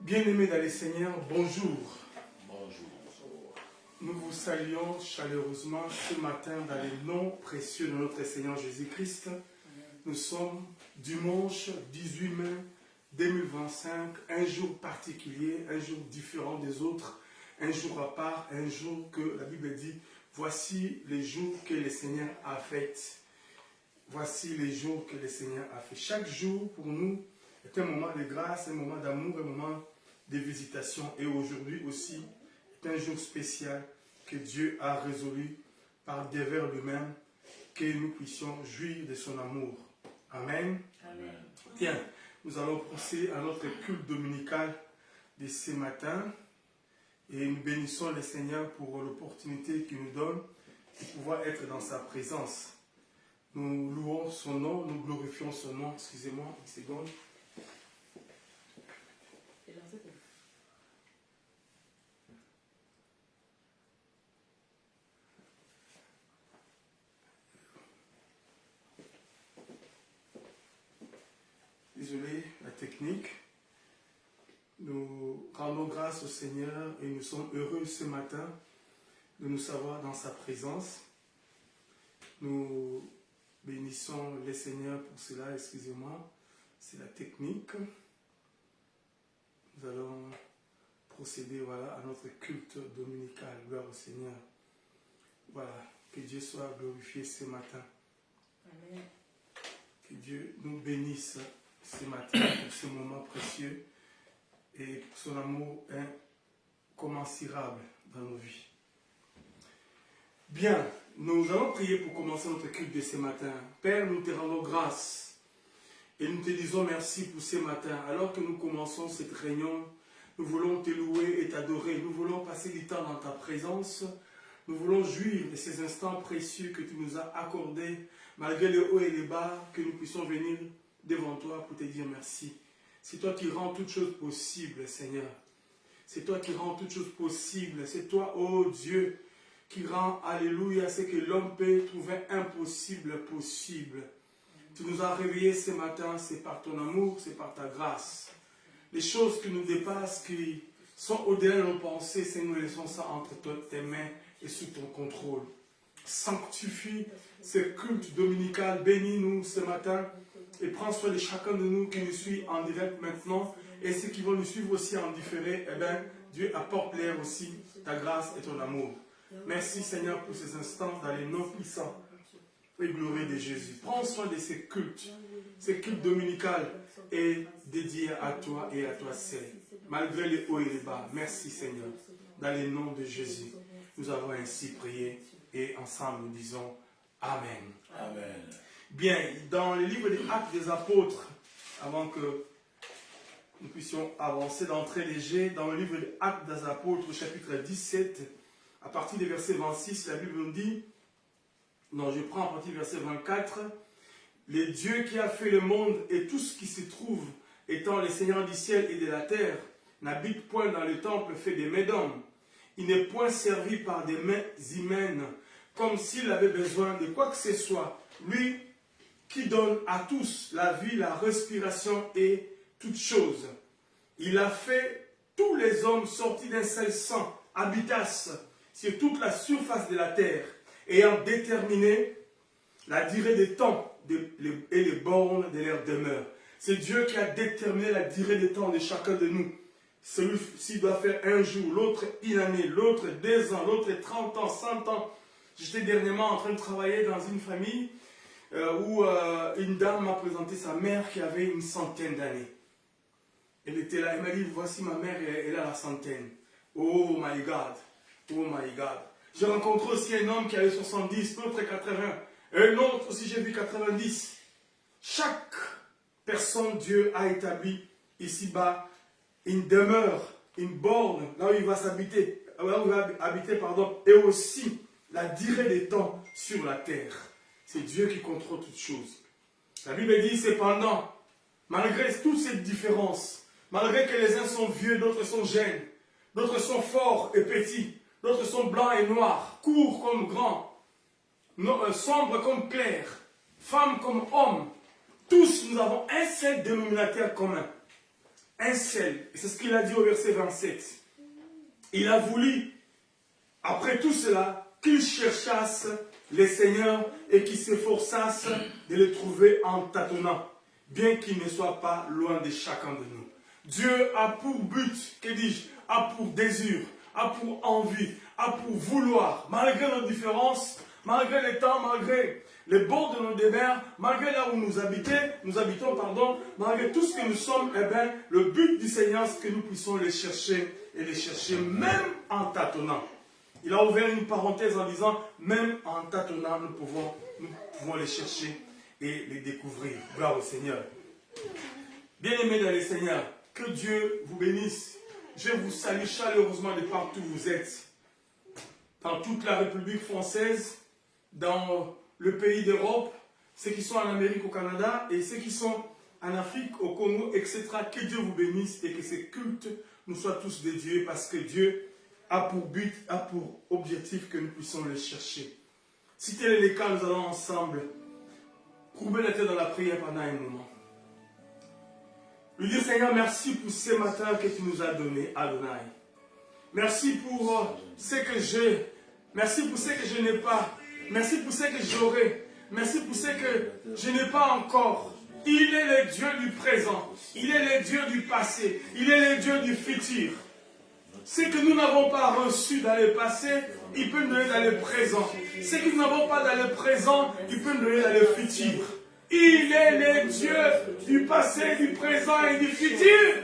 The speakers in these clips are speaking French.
Bien-aimés dans les Seigneurs, bonjour. Bonjour. Nous vous saluons chaleureusement ce matin dans les noms précieux de notre Seigneur Jésus-Christ. Nous sommes dimanche 18 mai 2025, un jour particulier, un jour différent des autres, un jour à part, un jour que la Bible dit, voici les jours que le Seigneur a fait. Voici les jours que le Seigneur a fait. Chaque jour pour nous est un moment de grâce, un moment d'amour, un moment de visitation. Et aujourd'hui aussi est un jour spécial que Dieu a résolu par des vers lui-même, que nous puissions jouir de son amour. Amen. Amen. Bien, nous allons procéder à notre culte dominical de ce matin. Et nous bénissons le Seigneur pour l'opportunité qu'il nous donne de pouvoir être dans sa présence. Nous louons son nom, nous glorifions son nom. Excusez-moi, une seconde. Désolé, la technique. Nous rendons grâce au Seigneur et nous sommes heureux ce matin de nous savoir dans sa présence. Nous bénissons le Seigneur pour cela, excusez-moi, c'est la technique. Nous allons procéder à notre culte dominical, gloire au Seigneur. Voilà, que Dieu soit glorifié ce matin. Amen. Que Dieu nous bénisse ce matin pour ce moment précieux et pour son amour incommensurable dans nos vies. Bien, nous allons prier pour commencer notre culte de ce matin. Père, nous te rendons grâce et nous te disons merci pour ce matin. Alors que nous commençons cette réunion, nous voulons te louer et t'adorer. Nous voulons passer du temps dans ta présence. Nous voulons jouir de ces instants précieux que tu nous as accordés, malgré les hauts et les bas, que nous puissions venir devant toi pour te dire merci. C'est toi qui rends toutes choses possibles, Seigneur. C'est toi qui rends toutes choses possibles. C'est toi, oh Dieu, qui rend, alléluia, ce que l'homme peut trouver impossible, possible. Tu nous as réveillés ce matin, c'est par ton amour, c'est par ta grâce. Les choses qui nous dépassent, qui sont au-delà de nos pensées, c'est nous laissons ça entre tes mains et sous ton contrôle. Sanctifie ce culte dominical, bénis-nous ce matin et prends soin de chacun de nous qui nous suit en direct maintenant et ceux qui vont nous suivre aussi en différé. Eh bien, Dieu apporte-leur aussi ta grâce et ton amour. Merci Seigneur pour ces instants dans les noms puissants et glorieux de Jésus. Prends soin de ces cultes dominicales et dédiés à toi et à toi seul, malgré les hauts et les bas. Merci Seigneur, dans les noms de Jésus. Nous avons ainsi prié et ensemble nous disons Amen. Amen. Bien, dans le livre des Actes des Apôtres, avant que nous puissions avancer d'entrée léger, dans le livre des Actes des Apôtres, chapitre 17, à partir du verset 26, la Bible nous dit, non, je prends à partir du verset 24, le Dieu qui a fait le monde et tout ce qui se trouve, étant le Seigneur du ciel et de la terre, n'habite point dans le temple fait des mains d'hommes. Il n'est point servi par des mains humaines, comme s'il avait besoin de quoi que ce soit. Lui qui donne à tous la vie, la respiration et toutes choses. Il a fait tous les hommes sortis d'un seul sang, habitassent sur toute la surface de la terre, ayant déterminé la durée des temps et les bornes de leur demeure. C'est Dieu qui a déterminé la durée des temps de chacun de nous. Celui-ci doit faire un jour, l'autre une année, l'autre 2 ans, l'autre 30 ans, 100 ans. J'étais dernièrement en train de travailler dans une famille où une dame m'a présenté sa mère qui avait une centaine d'années. Elle était là, elle m'a dit, voici ma mère, elle a la centaine. Oh my God, oh my God. J'ai rencontré aussi un homme qui avait 70, l'autre 80. Et un autre aussi, j'ai vu 90. Chaque personne, Dieu a établi ici-bas une demeure, une borne, là où il va s'habiter, là où il va habiter, pardon, et aussi la durée des temps sur la terre. C'est Dieu qui contrôle toutes choses. La Bible dit cependant, malgré toutes ces différences, malgré que les uns sont vieux, d'autres sont jeunes, d'autres sont forts et petits, d'autres sont blancs et noirs, courts comme grands, sombres comme clairs, femmes comme hommes, tous nous avons un seul dénominateur commun. un seul. Et c'est ce qu'il a dit au verset 27. Il a voulu, après tout cela, qu'ils cherchassent les seigneurs et qu'ils s'efforçassent de les trouver en tâtonnant, bien qu'ils ne soient pas loin de chacun de nous. Dieu a pour but, que dis-je, a pour désir, a pour envie, a pour vouloir, malgré nos différences, malgré les temps, malgré les bords de nos demeures, malgré là où nous habitons, malgré tout ce que nous sommes, eh bien, le but du Seigneur, c'est que nous puissions les chercher et les chercher même en tâtonnant. Il a ouvert une parenthèse en disant, même en tâtonnant, nous pouvons les chercher et les découvrir. Gloire au Seigneur. Bien-aimés dans le Seigneur, que Dieu vous bénisse. Je vous salue chaleureusement de partout où vous êtes. Dans toute la République française, dans le pays d'Europe, ceux qui sont en Amérique, au Canada, et ceux qui sont en Afrique, au Congo, etc. Que Dieu vous bénisse et que ces cultes nous soient tous dédiés parce que Dieu a pour but, a pour objectif que nous puissions le chercher. Si tel est le cas, nous allons ensemble courber la tête dans la prière pendant un moment. Lui dire, Seigneur, merci pour ce matin que tu nous as donné, Adonai. Merci pour ce que j'ai. Merci pour ce que je n'ai pas. Merci pour ce que j'aurai. Merci pour ce que je n'ai pas encore. Il est le Dieu du présent. Il est le Dieu du passé. Il est le Dieu du futur. Ce que nous n'avons pas reçu dans le passé, il peut nous donner dans le présent. Ce que nous n'avons pas dans le présent, il peut nous donner dans le futur. Il est le Dieu du passé, du présent et du futur.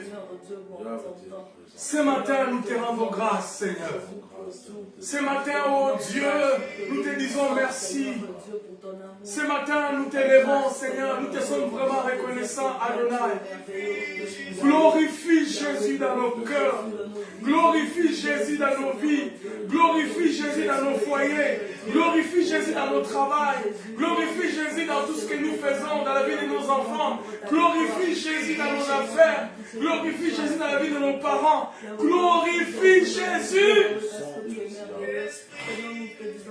Ce matin, nous te rendons grâce, Seigneur. Ce matin, oh Dieu, nous te disons merci. Ce matin, nous t'élèvons, Seigneur. Nous te sommes vraiment reconnaissants, Adonai. Glorifie Jésus dans nos cœurs. Glorifie Jésus dans nos vies. Glorifie Jésus dans nos foyers. Glorifie Jésus dans nos travail. Glorifie Jésus dans tout ce que nous faisons, dans la vie de nos enfants. Glorifie Jésus dans nos affaires. Glorifie Jésus dans la vie de nos parents. Glorifie Jésus.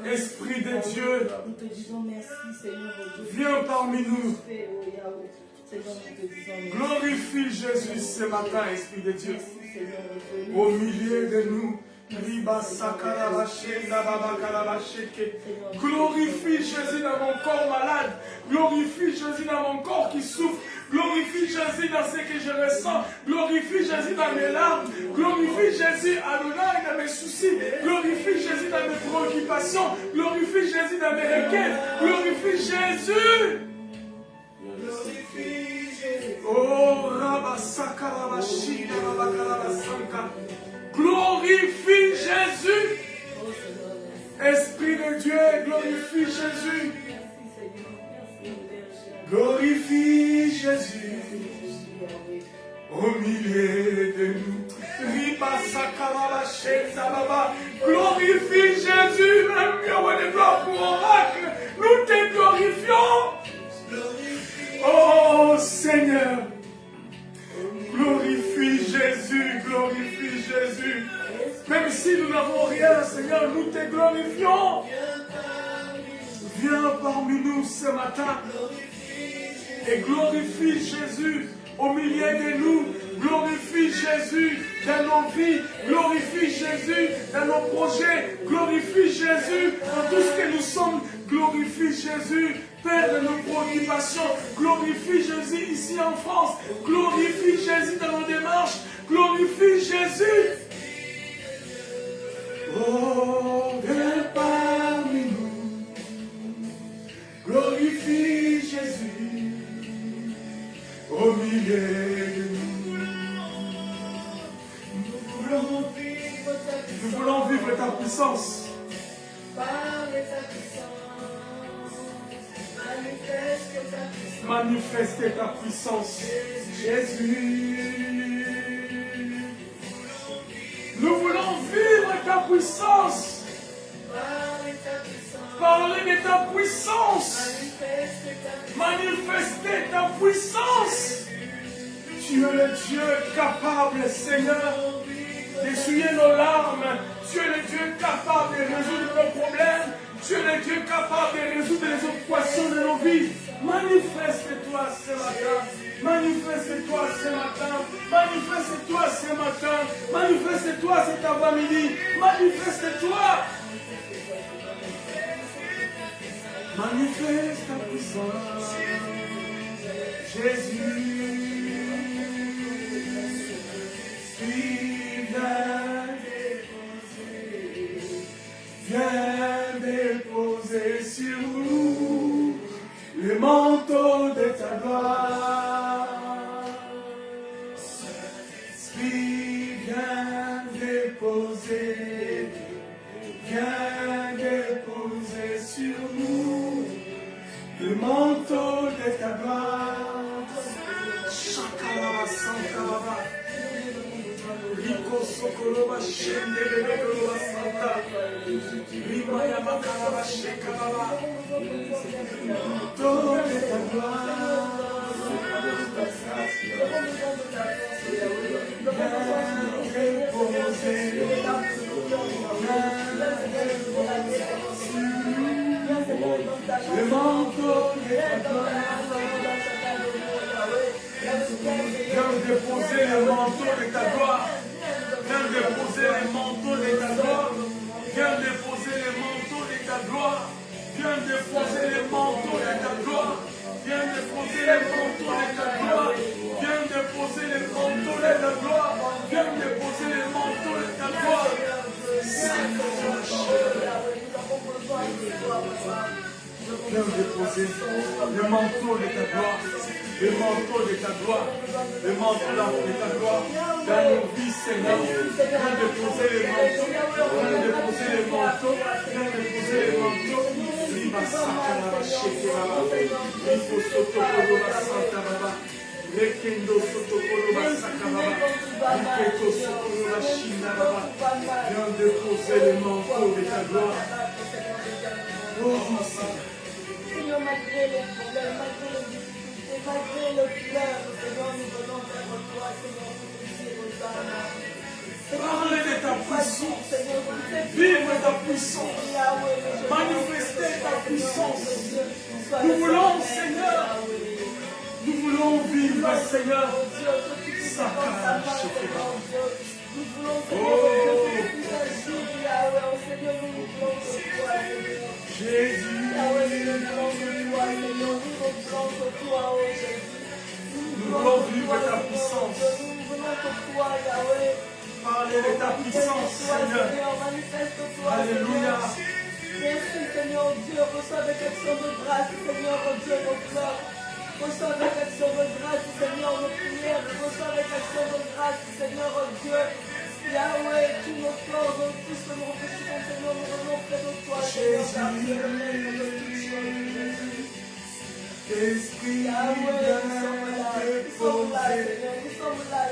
Esprit de Dieu, viens parmi nous. Glorifie Jésus ce matin, Esprit de Dieu. Au milieu de nous. Glorifie Jésus dans mon corps malade. Glorifie Jésus dans mon corps qui souffre. Glorifie Jésus dans ce que je ressens. Glorifie Jésus dans mes larmes. Glorifie Jésus, Adonai, dans mes soucis. Glorifie Jésus dans mes préoccupations. Glorifie Jésus dans mes requêtes. Glorifie Jésus. Oh, Rabasaka, Rabashi, Rabakarabasanka. Glorifie Jésus. Esprit de Dieu, glorifie Jésus. Glorifie Jésus. Au milieu de nous. Glorifie Jésus. Même Yahweh de gloire pour oracle. Nous te glorifions. Oh Seigneur. Glorifie Jésus, glorifie Jésus. Même si nous n'avons rien, Seigneur, nous te glorifions. Viens parmi nous ce matin et glorifie Jésus au milieu de nous. Glorifie Jésus dans nos vies. Glorifie Jésus dans nos projets. Glorifie Jésus dans tout ce que nous sommes. Glorifie Jésus, Père de nos préoccupations. Glorifie Jésus ici en France. Glorifie Jésus dans nos démarches. Glorifie Jésus. Oh, viens parmi nous. Glorifie Jésus au milieu de nous. Nous voulons vivre ta puissance. Manifester ta puissance, Jésus. Nous voulons vivre ta puissance. Parler de ta puissance. Manifester ta puissance. Tu es le Dieu capable, Seigneur, d'essuyer nos larmes. Tu es le Dieu capable de résoudre nos problèmes. Tu es le Dieu capable de résoudre les occupations de nos vies. Manifeste-toi ce matin. Manifeste-toi ce matin. Manifeste-toi ce matin. Manifeste-toi cet avant-midi. Manifeste-toi. Manifeste ta puissance. Jésus. Viens déposer sur nous le manteau de ta gloire. Esprit, viens déposer sur nous le manteau de ta gloire. Shakalaba Sankalaba. Rico Sokoloba Shendebe Koloba Santa. Rimaya Makalaba Shekalaba. Manteau de ta gloire. Le manteau de ta gloire. Viens déposer le manteau de ta gloire. Viens déposer le manteau de ta gloire. Viens déposer le manteau de ta gloire. Viens déposer le manteau de ta gloire. Viens déposer le manteau de ta gloire. Viens déposer le manteau de ta gloire. Viens déposer le manteau de ta gloire. Viens déposer le manteau de ta gloire. Le manteau de ta gloire. Le manteau de ta gloire. Dans nos vies, Seigneur. Viens déposer le manteau. Viens déposer le manteau. Viens déposer le manteau. Lima Sakara Shekeraba. Rico Sotokoloba Santa Baba. Rekendo Sotokoloba Sakababa. Riketo Sotokoloba Shina Baba. Viens déposer le manteau de ta gloire. Oh Seigneur, malgré les problèmes, malgré les difficultés, malgré le pleurs, Seigneur, nous venons vers toi, Seigneur, pour te dire aux âmes. Parlez de ta puissance. Vive ta puissance. Manifestez ta puissance. Nous voulons, Seigneur. Nous voulons vivre, Seigneur. Sakara Shekeraba. Nous voulons, Seigneur, que tu puisses agir, Yahweh, Seigneur, nous voulons de toi, Seigneur. Jésus. Yahweh, nous voulons de toi, Seigneur, nous voulons de toi, oh Jésus. Nous voulons vivre ta puissance. Nous voulons de toi, Yahweh. Parlez de ta puissance, Seigneur. Manifeste-toi, Alléluia. Merci, Seigneur Dieu, reçois avec action de grâce, Seigneur Dieu, nos pleurs. Reçois avec action de grâce, Seigneur, nos prières. Reçois avec action de grâce, Seigneur Dieu. Yahweh, tous nos corps, tout ce que nous réfléchissons, Seigneur, nous venons près de toi, Seigneur, car tu es le maître de toutes choses, Jésus. Esprit, Yahweh, nous sommes là, Seigneur, nous sommes là, Yahweh, nous sommes là.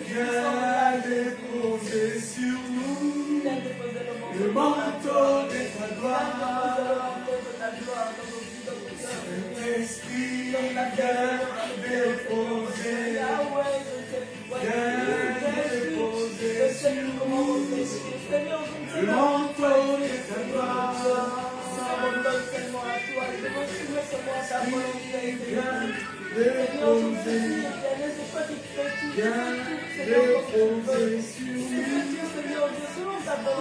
viens déposer sur nous Viens déposer le manteau de ta gloire. Esprit, viens déposer, sur nous le manteau de ta gloire.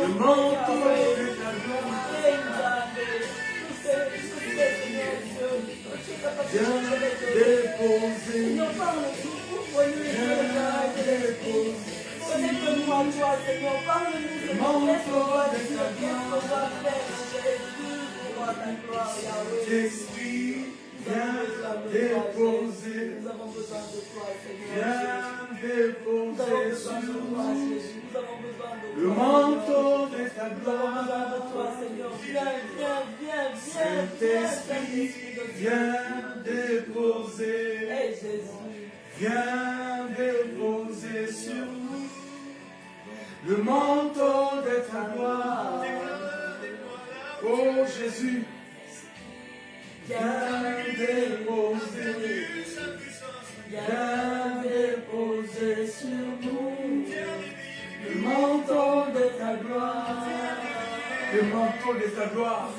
Le manteau de ta gloire. Viens déposer. Connecte-nous à toi, Seigneur. Parle-nous, Seigneur. Qu'est-ce qu'on doit faire, Jésus, pour ta gloire, Yahweh. Esprit, viens déposer. Nous avons besoin de toi, Seigneur. Viens déposer sur nous Nous avons besoin de toi. le manteau de ta Nous avons besoin de gloire. toi, Seigneur. Viens. Saint-Esprit, viens déposer. Hey, Jésus. Viens déposer sur nous le manteau de ta gloire. Oh Jésus, viens déposer. Viens déposer sur nous le manteau de ta gloire. Le manteau de ta gloire.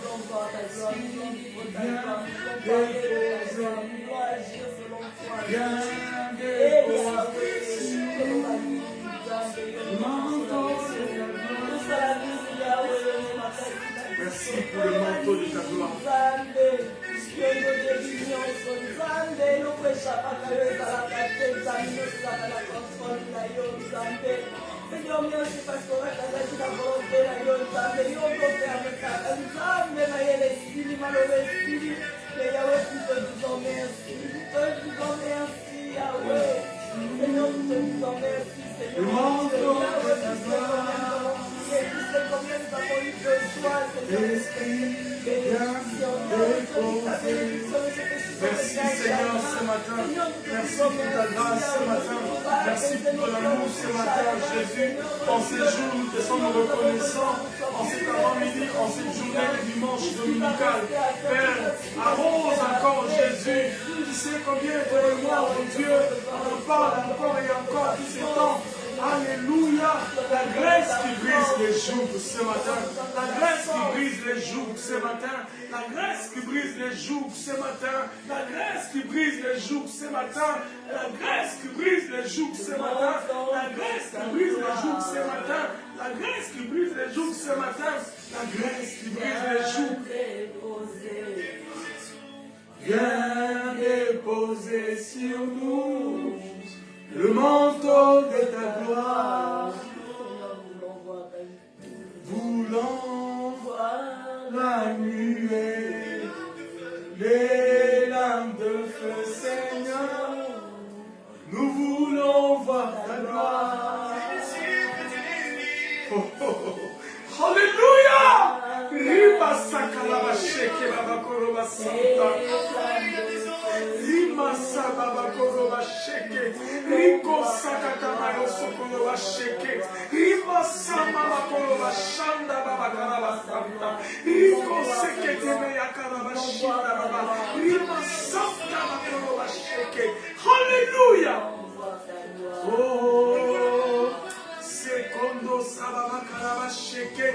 Viens déposer sur nous Seigneur, merci parce qu'on a fait la volonté, la volonté, yo permettra, Nzambe na yele sili malove sili, mais Yahweh, nous te disons merci, nous te disons merci, Yahweh, Seigneur, nous te disons merci, Seigneur, Yahweh, tu sais combien nous avons eu besoin, Seigneur, bénédiction, merci Seigneur ce matin, merci pour ta grâce ce matin, merci pour ton amour ce matin Jésus. En ces jours nous te sommes reconnaissants, en cet avant-midi, en cette journée du dimanche dominical. Père, arrose encore Jésus, tu sais combien toi et moi, mon Dieu, on en parle encore et encore tout ce temps. Alléluia, la grâce qui brise les jougs ce matin, la grâce qui brise les jougs ce matin, la grâce qui brise les jougs ce matin, la grâce qui brise les jougs ce matin, la grâce qui brise les jougs ce matin, la grâce qui brise les jougs ce matin, la grâce qui brise les jougs ce matin, la grâce qui brise les jougs. Viens déposer sur nous le manteau de ta gloire, voulant voir la nuée, les lampes de feu, Seigneur, nous voulons voir ta gloire. Oh, oh, oh. Alléluia! Riba sakalaba sheke baba koroba santa. Rima sababa koroba sheke. Riko sakatama yoso koroba sheke. Rima samama koroba shanda baba karaba santa. Riko seke teme ya karaba shinda baba. Rima santa baba koroba sheke. Hallelujah! Oh, secondo sababa karaba sheke.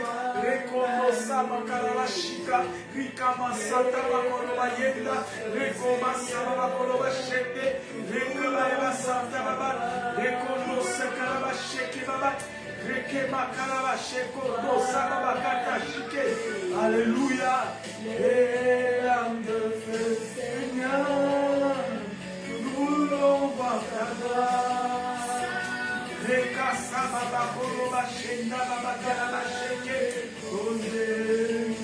Rekondo sama karaba shika. Rikama santa bakoroba yenda. Rekoma sama bakoroba sheke. Rekoma eba santa baba. Rekondo sakaraba sheke baba. Rekema karaba sheko. Do sama bakata shike. Alléluia. Et l'âme de feu, Seigneur, nous voulons voir ta gloire. Reka sama bakoroba shenda baba karaba sheke. Osez,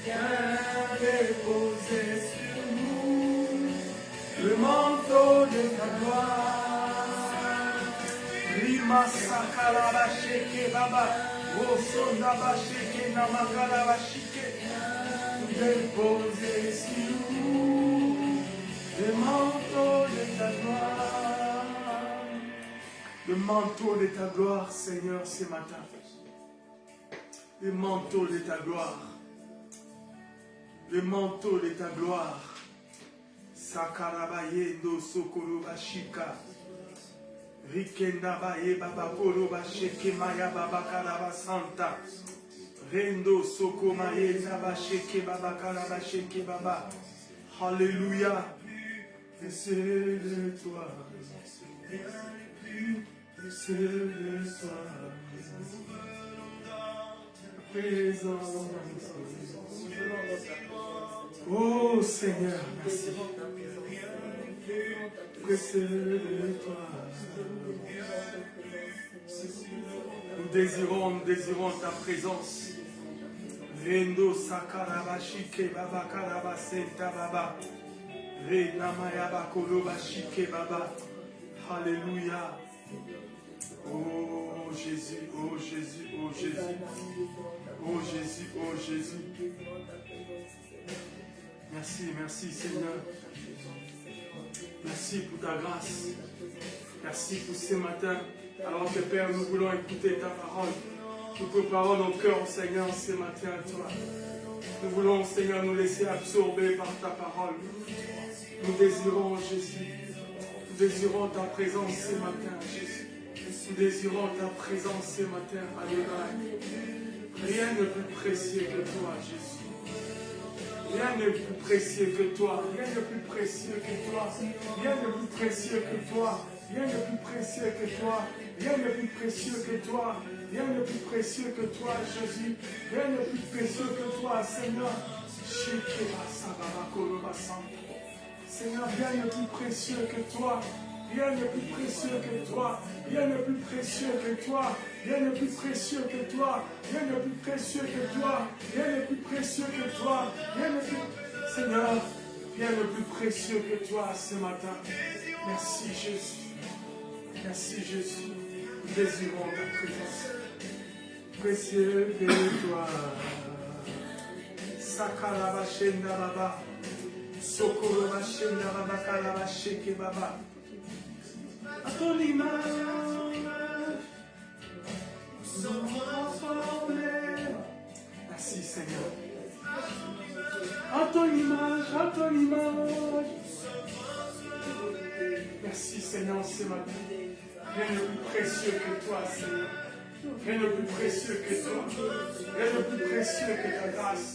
viens déposer sur nous le manteau de ta gloire. Rima sakalaba sheke baba, osonda ba sheke namakalaba sheke. Déposer sur nous le manteau de ta gloire. Le manteau de ta gloire, Seigneur, ce matin. Le manteau de ta gloire. Le manteau de ta gloire. Sakarabaye no sokoro bashika. Rikenda baye baba koro basheke maya baba karaba santa. Rendo soko maye nabasheke baba karaba sheke baba. Alléluia. Et c'est de toi. C'est de toi. Présence. Oh Seigneur, merci. Précieux de toi. Nous désirons ta présence. Rendo sakarabashike baba karabasenta baba. Renamaya kolobashike baba. Alléluia. Oh Jésus, oh Jésus, oh Jésus. Oh Jésus, oh Jésus. Merci, merci Seigneur. Merci pour ta grâce. Merci pour ce matin. Alors que Père, nous voulons écouter ta parole. Nous préparons nos cœurs, Seigneur, ce matin à toi. Nous voulons, Seigneur, nous laisser absorber par ta parole. Nous désirons, Jésus. Nous désirons ta présence ce matin, Jésus. Nous désirons ta présence ce matin, Alléluia. Rien de plus précieux que toi, Jésus. Rien de plus précieux que toi. Rien de plus précieux que toi. Rien de plus précieux que toi. Rien de plus précieux que toi. Rien de plus précieux que toi. Rien de plus précieux que toi, Jésus. Rien de plus précieux que toi, Seigneur. Seigneur, rien de plus précieux que toi. Rien n'est plus précieux que toi. Rien n'est plus précieux que toi. Rien n'est plus précieux que toi. Rien n'est plus précieux que toi. Rien n'est plus précieux que toi. Rien n'est plus... Seigneur, rien n'est plus précieux que toi ce matin. Merci Jésus. Merci Jésus. Nous désirons ta présence. Précieux que toi. Sakalaba Shenda Baba. Sokoloba Shenda Baba Kalaba Sheke Baba. À ton image, nous sommes transformés. Merci Seigneur. À ton image, à ton image. Merci Seigneur ce matin. Rien de plus précieux que toi Seigneur. Rien de plus précieux que toi. Rien de plus précieux que ta grâce.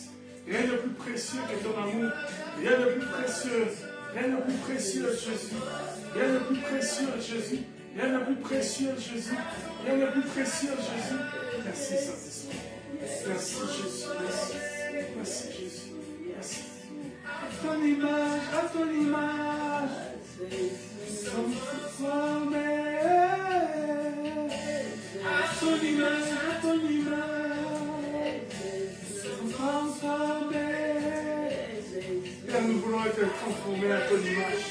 Rien de plus précieux que ton amour. Rien de plus précieux. Rien de plus précieux Jésus. Rien de plus précieux Jésus. Rien de plus précieux Jésus. Rien de plus précieux Jésus. Merci Saint-Esprit. Merci Jésus. Merci. Merci Jésus. Merci. À ton image, à ton image. Nous sommes transformés. À ton image, à ton image. Nous sommes transformés. Et nous voulons être transformés à ton image.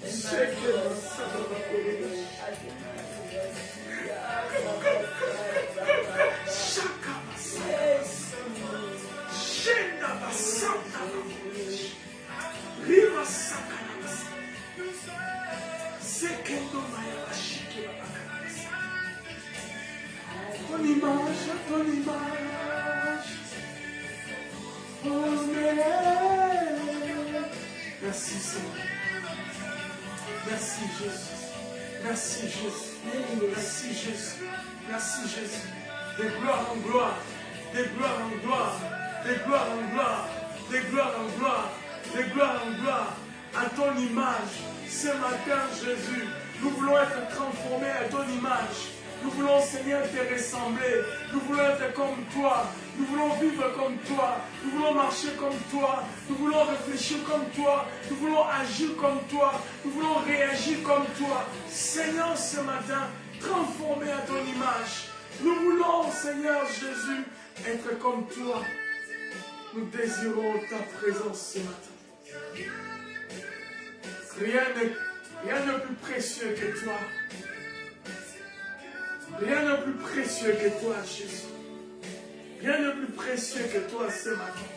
C'est que nous sommes ton image, ton image. Merci Seigneur. Merci Jésus. Merci Jésus. Merci Jésus. Merci Jésus. De gloire en gloire. De gloire en gloire. De gloire en gloire. De gloire en gloire. De gloire en gloire. À ton image. Ce matin, Jésus, nous voulons être transformés à ton image. Nous voulons, Seigneur, te ressembler. Nous voulons être comme toi. Nous voulons vivre comme toi. Nous voulons marcher comme toi. Nous voulons réfléchir comme toi. Nous voulons agir comme toi. Nous voulons réagir comme toi. Seigneur, ce matin, transformés à ton image. Nous voulons, Seigneur Jésus, être comme toi. Nous désirons ta présence ce matin. Rien de plus précieux que toi. Rien de plus précieux que toi, Jésus. Rien de plus précieux que toi ce matin.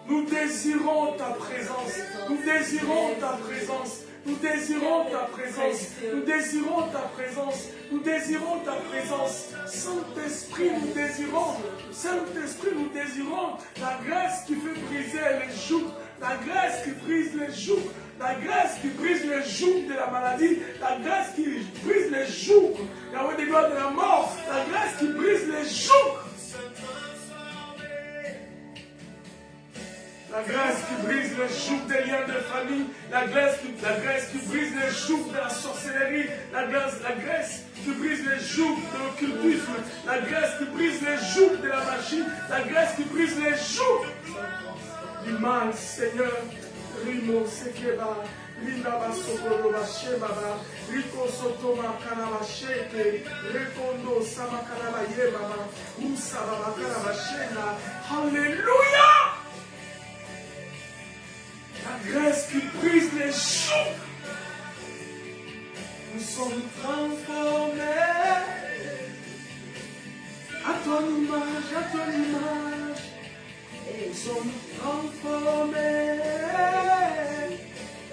Nous désirons ta présence. Nous désirons ta présence. Nous désirons ta présence. Nous désirons ta présence. Nous désirons ta présence. Saint-Esprit, nous désirons. Saint-Esprit, nous désirons la grâce qui fait briser les jougs. La grâce qui brise les jougs. La grâce qui brise les jougs de la maladie. La grâce qui brise les jougs. La des gloires de la mort. La grâce qui brise les jougs. La grâce qui brise les jougs des liens de famille. La grâce qui brise les jougs de la sorcellerie. La grâce qui brise les jougs de l'occultisme. La grâce qui brise les jougs de la magie. La grâce qui brise les jougs du mal, Seigneur. Rimo sekeba, linda basokolo bashebaba, riko sotoma kanabasheke, rekondo sama kanabayebaba, usababa kanabashena. Alléluia! La grâce qui brise les jougs. Nous sommes transformés à ton image, à ton image. Nous sommes transformés.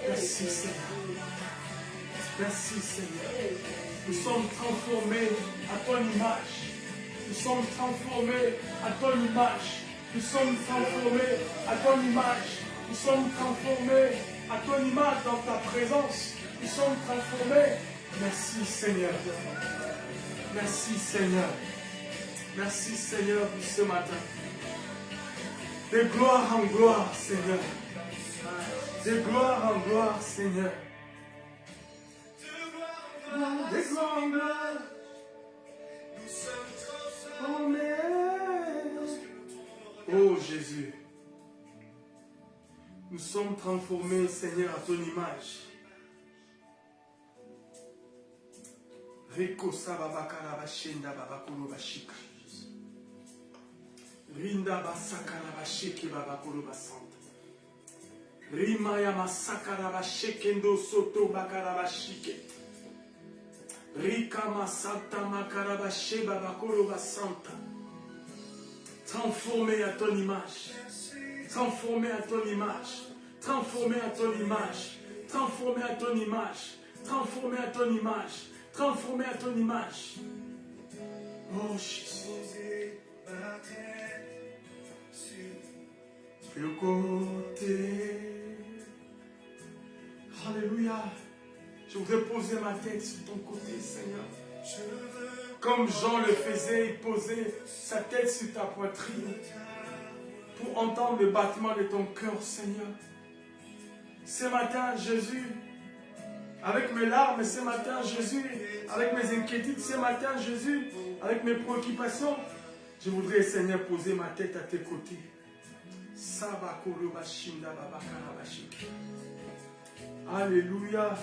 Merci Seigneur. Merci Seigneur. Nous sommes transformés à ton image. Nous sommes transformés à ton image. Nous sommes transformés à ton image. Nous sommes transformés à ton image dans ta présence. Nous sommes transformés. Merci Seigneur. Merci Seigneur. Merci Seigneur pour ce matin. De gloire en gloire, Seigneur. De gloire en gloire, Seigneur. De gloire en gloire. Oh Jésus. Nous sommes transformés, Seigneur, à ton image. Reko sababa karabashenda babakolo bashika. Rinda basakara basheke babakolo basanta. Rimaya masakara bashekendo soto bakara bashike. Rika masanta makara bashe babakolo basanta. Transformé à ton image. Transformé à ton image. Transformé à ton image. Transformé à ton image. Transformé à ton image. Transformé à ton image. Oh Jésus. Le côté. Alléluia. Je voudrais poser ma tête sur ton côté, Seigneur. Comme Jean le faisait, il posait sa tête sur ta poitrine pour entendre le battement de ton cœur, Seigneur. Ce matin, Jésus, avec mes larmes, ce matin, Jésus, avec mes inquiétudes, ce matin, Jésus, avec mes préoccupations, je voudrais, Seigneur, poser ma tête à tes côtés. Alléluia.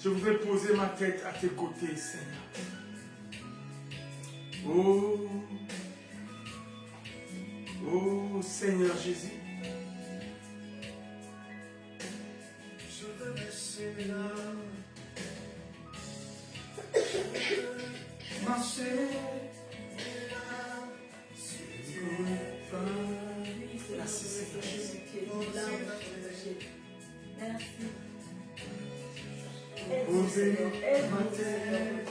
Je voudrais poser ma tête à tes côtés, Seigneur. Oh, oh Seigneur Jésus. Je veux baisser mes larmes. Marcher. Merci Seigneur Jésus. Merci. Poser ma tête.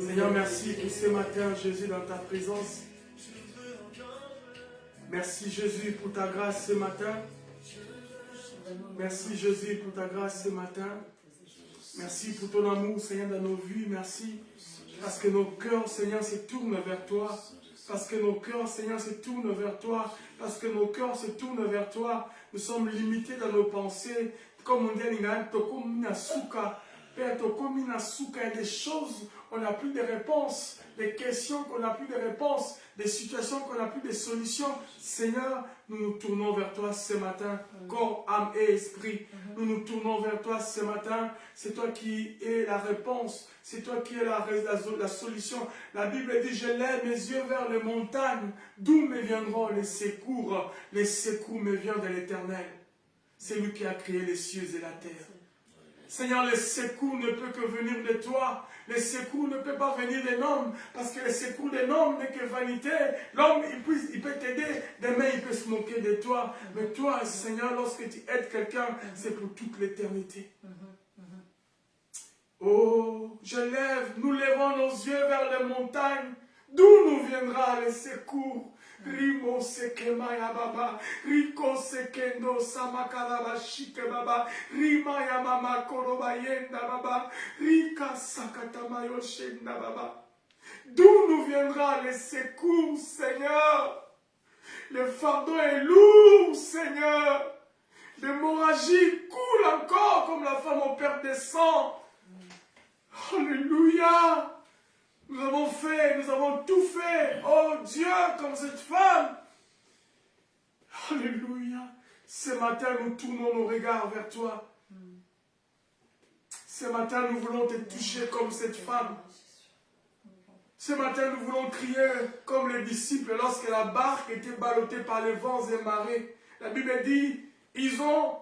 Seigneur, merci pour ce matin, Jésus, dans ta présence. Merci Jésus pour ta grâce ce matin. Merci Jésus pour ta grâce ce matin. Merci pour ton amour, Seigneur, dans nos vies. Merci parce que nos cœurs, Seigneur, se tournent vers toi. Parce que nos cœurs, Seigneur, se tournent vers toi. Parce que nos cœurs se tournent vers toi. Nous sommes limités dans nos pensées. Comme on dit, Père, il y a des choses, on n'a plus de réponses, des questions qu'on n'a plus de réponses, des situations qu'on n'a plus de solutions. Seigneur, nous nous tournons vers toi ce matin, corps, âme et esprit. Nous nous tournons vers toi ce matin. C'est toi qui es la réponse, c'est toi qui es la solution. La Bible dit, je lève mes yeux vers les montagnes, d'où me viendront les secours. Les secours me viennent de l'Éternel. C'est lui qui a créé les cieux et la terre. Seigneur, le secours ne peut que venir de toi. Le secours ne peut pas venir d'un homme, parce que le secours d'un homme n'est que vanité. L'homme, il peut t'aider, demain il peut se moquer de toi. Mais toi, Seigneur, lorsque tu aides quelqu'un, c'est pour toute l'éternité. Oh, nous lèvons nos yeux vers les montagnes, d'où nous viendra le secours. Rimo sekemaya baba, riko sekendo samakaraba shike baba, rimaya mama korobayenda baba, rika sakatamayo shenda baba. D'où nous viendra le secours, Seigneur? Le fardeau est lourd, Seigneur. L'hémorragie coule encore comme la femme au perte de sang. Alléluia. Nous avons tout fait, oh Dieu, comme cette femme. Alléluia. Ce matin, nous tournons nos regards vers toi. Ce matin, nous voulons te toucher comme cette femme. Ce matin, nous voulons crier comme les disciples lorsque la barque était ballottée par les vents et marées. La Bible dit, ils ont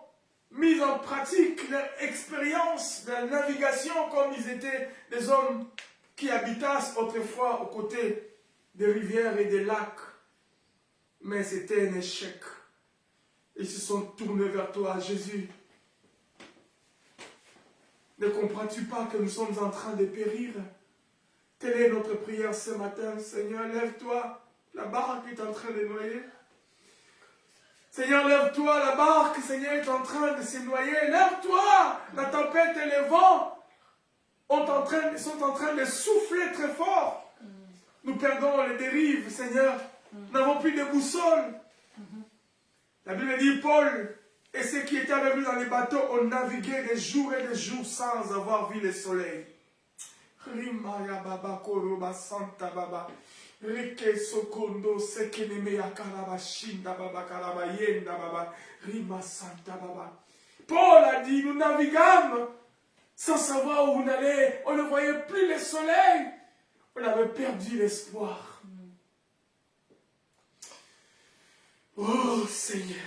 mis en pratique leur expérience de la navigation comme ils étaient des hommes qui habitassent autrefois aux côtés des rivières et des lacs. Mais c'était un échec. Ils se sont tournés vers toi, Jésus. Ne comprends-tu pas que nous sommes en train de périr? Telle est notre prière ce matin. Seigneur, lève-toi. La barque est en train de noyer. Seigneur, lève-toi. La barque, Seigneur, est en train de se noyer. Lève-toi. La tempête et les vents sont en train de souffler très fort. Nous perdons les dérives, Seigneur. Nous n'avons plus de boussole. La Bible dit, Paul et ceux qui étaient avec lui dans les bateaux ont navigué des jours et des jours sans avoir vu le soleil. Rimaya baba koroba santa baba. Rike sokondo sekeneme ya karabashinda baba karabayenda baba rima santa baba. Paul a dit, nous naviguâmes sans savoir où on allait. On ne voyait plus le soleil. On avait perdu l'espoir. Oh Seigneur.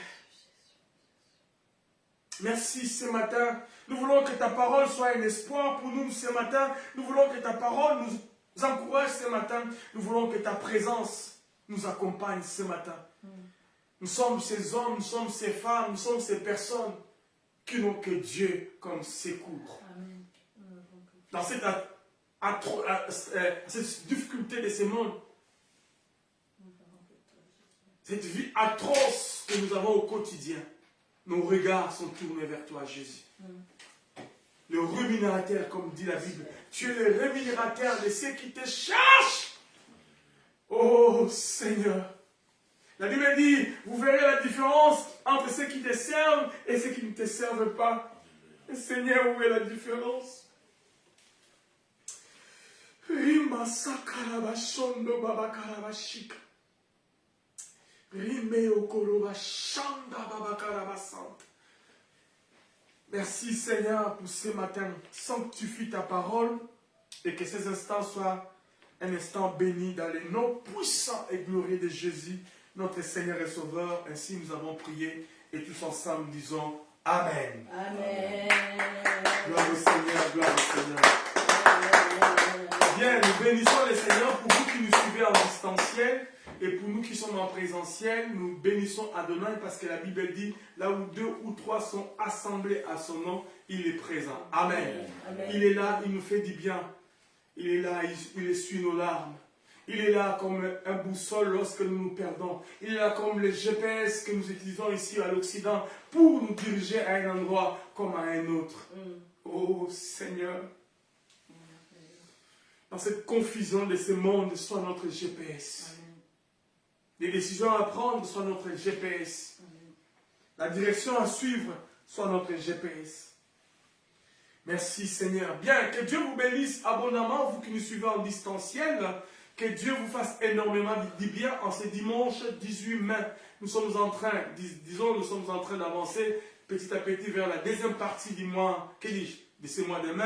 Merci ce matin. Nous voulons que ta parole soit un espoir pour nous ce matin. Nous voulons que ta parole nous encourage ce matin. Nous voulons que ta présence nous accompagne ce matin. Nous sommes ces hommes, nous sommes ces femmes, nous sommes ces personnes qui n'ont que Dieu comme secours. Amen. Dans cette difficulté de ce monde, cette vie atroce que nous avons au quotidien, nos regards sont tournés vers toi, Jésus. Le rémunérateur, comme dit la Bible. Tu es le rémunérateur de ceux qui te cherchent. Oh Seigneur. La Bible dit, vous verrez la différence entre ceux qui te servent et ceux qui ne te servent pas. Et Seigneur, où est la différence? Merci Seigneur pour ce matin. Sanctifie ta parole et que ces instants soient un instant béni dans les noms puissants et glorieux de Jésus, notre Seigneur et Sauveur. Ainsi nous avons prié et tous ensemble disons Amen. Amen. Gloire au Seigneur, gloire au Seigneur. Bien, nous bénissons le Seigneur pour vous qui nous suivez en distanciel et pour nous qui sommes en présentiel. Nous bénissons Adonai parce que la Bible dit là où 2 ou 3 sont assemblés à son nom, il est présent. Amen. Amen. Il est là, il nous fait du bien. Il est là, il essuie nos larmes. Il est là comme un boussole lorsque nous nous perdons. Il est là comme le GPS que nous utilisons ici à l'Occident pour nous diriger à un endroit comme à un autre. Oh Seigneur, dans cette confusion de ce monde, sois notre GPS. Les décisions à prendre soient notre GPS. La direction à suivre soit notre GPS. Merci Seigneur. Bien, que Dieu vous bénisse abondamment, vous qui nous suivez en distanciel. Que Dieu vous fasse énormément de bien en ce dimanche 18 mai. Nous sommes en train, nous sommes en train d'avancer petit à petit vers la deuxième partie du mois, de ce mois de mai.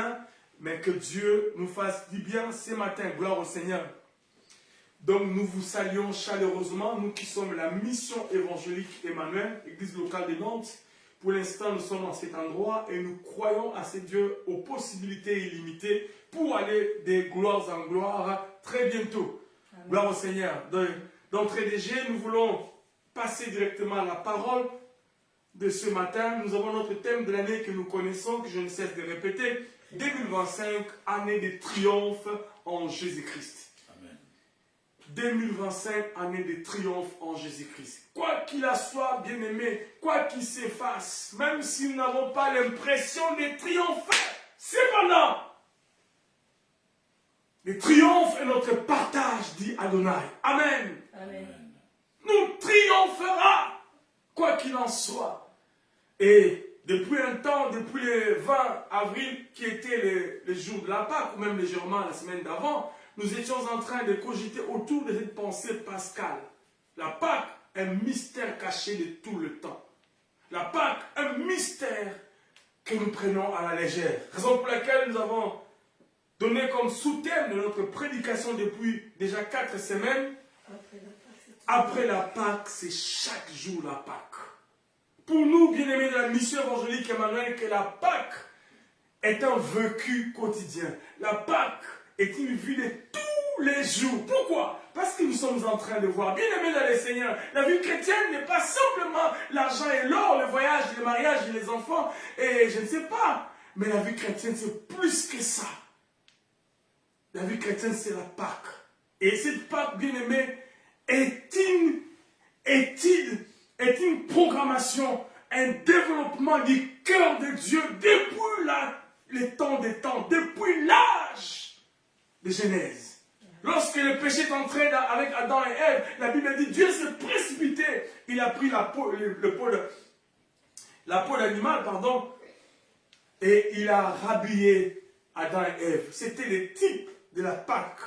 Mais que Dieu nous fasse du bien ce matin. Gloire au Seigneur. Donc nous vous saluons chaleureusement, nous qui sommes la mission évangélique Emmanuel, Église locale de Nantes. Pour l'instant, nous sommes dans cet endroit et nous croyons à ce Dieu aux possibilités illimitées pour aller de gloire en gloire très bientôt. Amen. Gloire au Seigneur. D'entrée de jeu, nous voulons passer directement à la parole de ce matin. Nous avons notre thème de l'année que nous connaissons, que je ne cesse de répéter. 2025, année de triomphe en Jésus-Christ. 2025, année de triomphe en Jésus-Christ. Quoi qu'il en soit, bien-aimé, quoi qu'il s'efface, même si nous n'avons pas l'impression de triompher, cependant, le triomphe est notre partage, dit Adonai. Amen. Amen. Nous triompherons, quoi qu'il en soit. Et depuis un temps, depuis le 20 avril, qui était le jour de la Pâque, ou même légèrement la semaine d'avant, nous étions en train de cogiter autour de cette pensée pascale. La Pâque, un mystère caché de tout le temps. La Pâque, un mystère que nous prenons à la légère. Raison pour laquelle nous avons donné comme sous-thème de notre prédication depuis déjà 4 semaines. Après la Pâque, c'est chaque jour la Pâque. Pour nous, bien-aimés de la mission évangélique Emmanuel, que la Pâque est un vécu quotidien. La Pâque est une vie de tous les jours. Pourquoi? Parce que nous sommes en train de voir, bien aimés dans le Seigneur, la vie chrétienne n'est pas simplement l'argent et l'or, le voyage, le mariage et les enfants, et je ne sais pas, mais la vie chrétienne c'est plus que ça. La vie chrétienne c'est la Pâque. Et cette Pâque, bien aimée, est une programmation, un développement du cœur de Dieu depuis les temps des temps, depuis l'âge de Genèse. Lorsque le péché est entré avec Adam et Ève, la Bible dit Dieu s'est précipité. Il a pris la peau d'animal, et il a rhabillé Adam et Ève. C'était le type de la Pâque.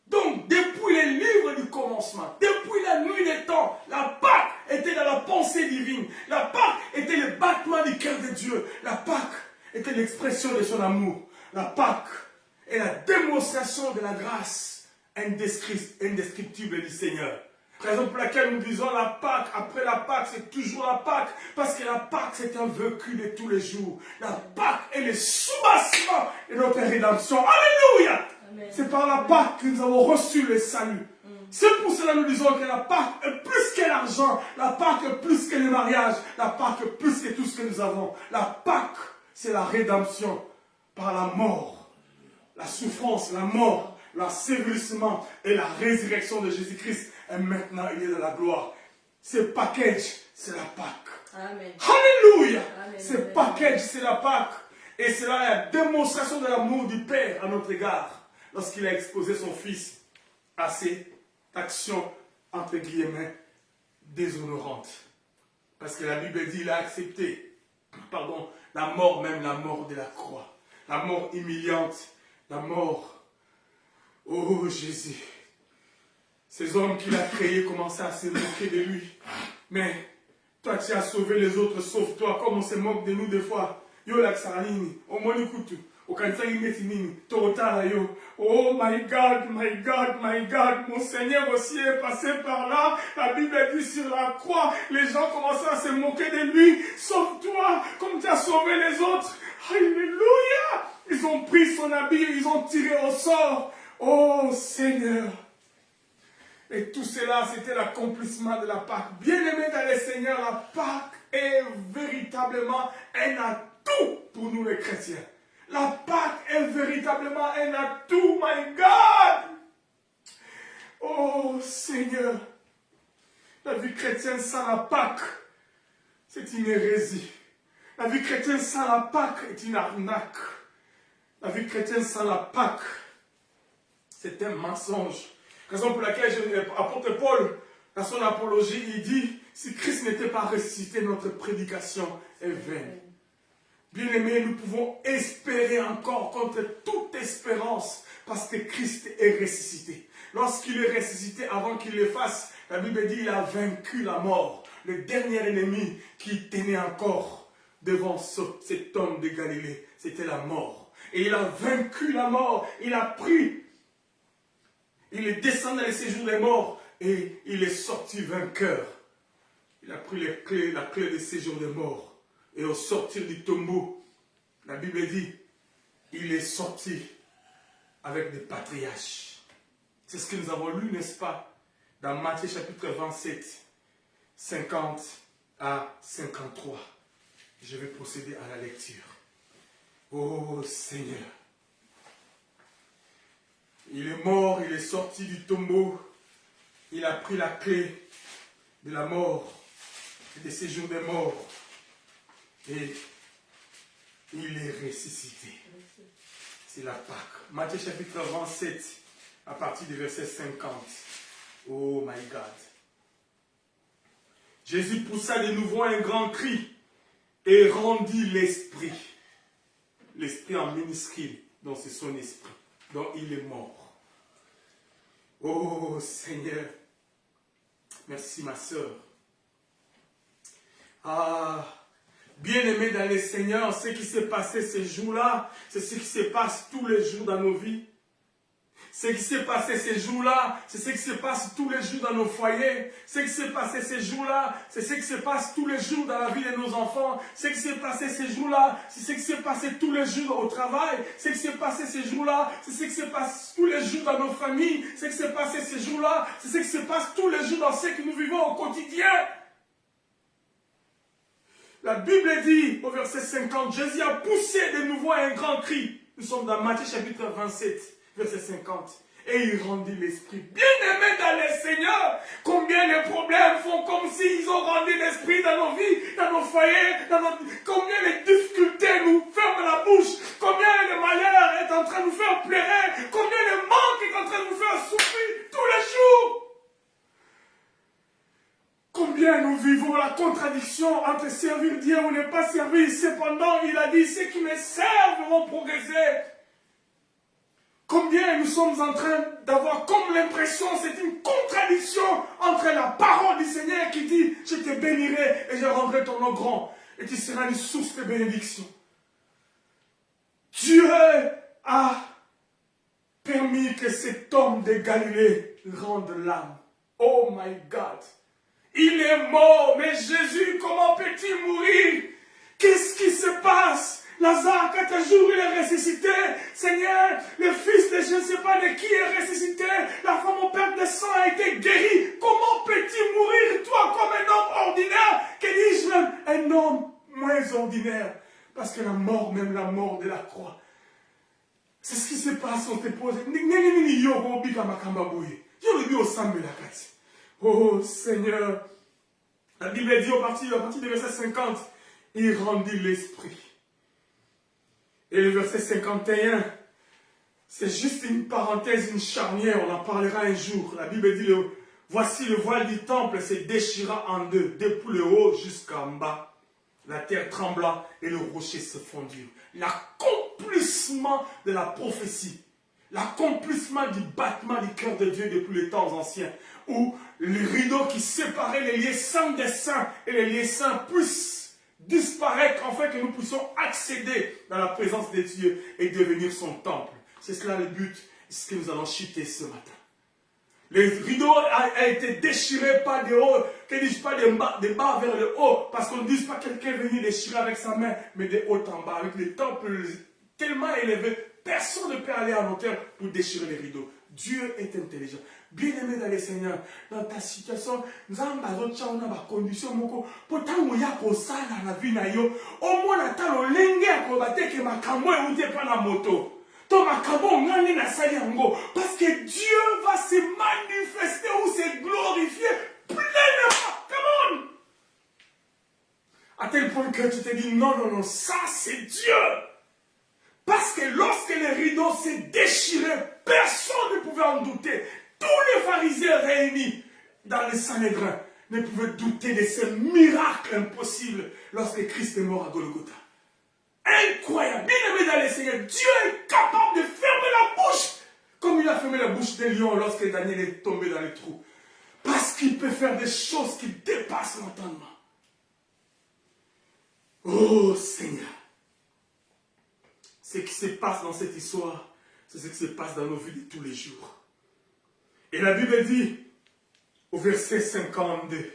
Donc, depuis depuis les livres du commencement, depuis la nuit des temps, la Pâque était dans la pensée divine. La Pâque était le battement du cœur de Dieu. La Pâque était l'expression de son amour. La Pâque est la démonstration de la grâce indescriptible du Seigneur. Raison pour laquelle nous disons la Pâque, après la Pâque, c'est toujours la Pâque. Parce que la Pâque, c'est un vécu de tous les jours. La Pâque est le soubassement de notre rédemption. Alléluia! C'est par la Pâque que nous avons reçu le salut. C'est pour cela que nous disons que la Pâque est plus que l'argent. La Pâque est plus que le mariage. La Pâque est plus que tout ce que nous avons. La Pâque, c'est la rédemption par la mort. La souffrance, la mort, l'ensevelissement et la résurrection de Jésus-Christ. Et maintenant, il est dans la gloire. Ce package, c'est la Pâque. Amen. Alléluia! Amen. Ce package, c'est la Pâque. Et c'est là la démonstration de l'amour du Père à notre égard. Lorsqu'il a exposé son Fils à cette action, entre guillemets, déshonorante. Parce que la Bible dit qu'il a accepté, la mort, même la mort de la croix. La mort humiliante, la mort. Oh Jésus. Ces hommes qu'il a créés commençaient à se moquer de lui. Mais toi, tu as sauvé les autres, sauve-toi, comme on se moque de nous des fois. Yo la Xarini, au Monikutu, au Kansai Metinini, Torotara yo. Oh my God, my God, my God, mon Seigneur aussi est passé par là. La Bible dit sur la croix, les gens commençaient à se moquer de lui. Sauve-toi, comme tu as sauvé les autres. Alléluia! Ils ont pris son habit, ils ont tiré au sort. Oh Seigneur! Et tout cela, c'était l'accomplissement de la Pâque. Bien-aimés dans le Seigneur, la Pâque est véritablement un atout pour nous les chrétiens. La Pâque est véritablement un atout, my God! Oh Seigneur, la vie chrétienne sans la Pâque, c'est une hérésie. La vie chrétienne sans la Pâque est une arnaque. La vie chrétienne sans la Pâque, c'est un mensonge. Raison pour laquelle l'apôtre Paul, dans son apologie, il dit, si Christ n'était pas ressuscité, notre prédication est vaine. Bien-aimés, nous pouvons espérer encore contre toute espérance, parce que Christ est ressuscité. Lorsqu'il est ressuscité, avant qu'il le fasse, la Bible dit, il a vaincu la mort. Le dernier ennemi qui tenait encore devant cet homme de Galilée, c'était la mort. Et il a vaincu la mort, il est descendu dans les séjours des morts et il est sorti vainqueur. Il a pris la clé des séjours des morts. Et au sortir du tombeau, la Bible dit, il est sorti avec des patriarches. C'est ce que nous avons lu, n'est-ce pas, dans Matthieu chapitre 27, 50 à 53. Je vais procéder à la lecture. Oh Seigneur. Il est mort, il est sorti du tombeau, il a pris la clé de la mort, des séjours des morts, et il est ressuscité. C'est la Pâque. Matthieu chapitre 27, à partir du verset 50. Oh my God. Jésus poussa de nouveau un grand cri et rendit l'esprit. L'esprit en minuscule, donc c'est son esprit, dont il est mort. Oh Seigneur, merci ma soeur. Bien-aimé dans le Seigneur, ce qui s'est passé ces jours-là, c'est ce qui se passe tous les jours dans nos vies. Ce qui s'est passé ces jours-là, c'est ce qui se passe tous les jours dans nos foyers. Ce qui s'est passé ces jours-là, c'est ce qui se passe tous les jours dans la vie de nos enfants. Ce qui s'est passé ces jours-là, c'est ce qui s'est passé tous les jours au travail. Ce qui s'est passé ces jours-là, c'est ce qui se passe tous les jours dans nos familles. Ce qui s'est passé ces jours-là, c'est ce qui se passe tous les jours dans ce que nous vivons au quotidien. La Bible dit au verset 50, Jésus a poussé de nouveau un grand cri. Nous sommes dans Matthieu chapitre 27. Verset 50. Et il rendit l'esprit. Bien-aimé dans le Seigneur, combien de problèmes font comme s'ils ont rendu l'esprit dans nos vies, dans nos foyers, combien de difficultés nous ferment la bouche, combien de malheur est en train de nous faire pleurer, combien de manque est en train de nous faire souffrir tous les jours. Combien nous vivons la contradiction entre servir Dieu ou ne pas servir. Cependant, il a dit, ceux qui me servent vont progresser. Combien nous sommes en train d'avoir comme l'impression, c'est une contradiction entre la parole du Seigneur qui dit, je te bénirai et je rendrai ton nom grand et tu seras une source de bénédiction. Dieu a permis que cet homme de Galilée rende l'âme. Oh my God! Il est mort, mais Jésus, comment peut-il mourir? Qu'est-ce qui se passe? Lazare, 4 jours, il est ressuscité. Seigneur, le fils de je ne sais pas de qui est ressuscité. La femme au perte de sang a été guérie. Comment peut-il mourir, toi, comme un homme ordinaire? Que dis-je même? Un homme moins ordinaire. Parce que la mort, même la mort de la croix, c'est ce qui se passe, on te pose. Oh Seigneur, la Bible dit à partir du verset 50, il rendit l'esprit. Et le verset 51, c'est juste une parenthèse, une charnière, on en parlera un jour. La Bible dit, voici le voile du temple se déchira en deux, depuis le haut jusqu'en bas. La terre trembla et le rocher se fondit. L'accomplissement de la prophétie, l'accomplissement du battement du cœur de Dieu depuis les temps anciens, où le rideau qui séparait les lieux saints des saints et les lieux saints puissent disparaître, en fait que nous puissions accéder dans la présence de Dieu et devenir son temple. C'est cela le but, c'est ce que nous allons chuter ce matin. Le rideau a été déchiré pas de haut, que dis-je pas de bas vers le haut, parce qu'on ne dit pas quelqu'un est venu déchirer avec sa main, mais de haut en bas, avec les temples tellement élevés, personne ne peut aller en hauteur pour déchirer les rideaux. Dieu est intelligent. Bien-aimé dans le Seigneur, dans ta situation, nous avons besoin de condition pourtant il y a pour ça dans la vie na yo. Au moins attends le lenge à combattre que ma camo est outé pas la moto. Ton macabo ngani na sali yango parce que Dieu va se manifester ou se glorifier pleinement. Come on! À tel point que tu te dis non, ça c'est Dieu. Parce que lorsque les rideaux s'est déchiré, personne ne pouvait en douter. Tous les pharisiens réunis dans le Sanhédrin ne pouvaient douter de ce miracle impossible lorsque Christ est mort à Golgotha. Incroyable, bien aimé dans le Seigneur, Dieu est capable de fermer la bouche comme il a fermé la bouche des lions lorsque Daniel est tombé dans le trou. Parce qu'il peut faire des choses qui dépassent l'entendement. Oh Seigneur, ce qui se passe dans cette histoire, c'est ce qui se passe dans nos vies de tous les jours. Et la Bible dit, au verset 52,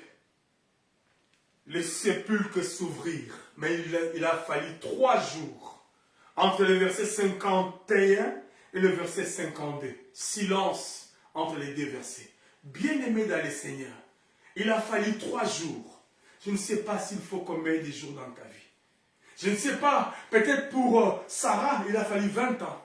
les sépulcres s'ouvrirent, mais il a fallu 3 jours entre le verset 51 et le verset 52. Silence entre les 2 versets. Bien-aimé dans le Seigneur, il a fallu 3 jours. Je ne sais pas s'il faut combien de jours dans ta vie. Je ne sais pas, peut-être pour Sarah, il a fallu 20 ans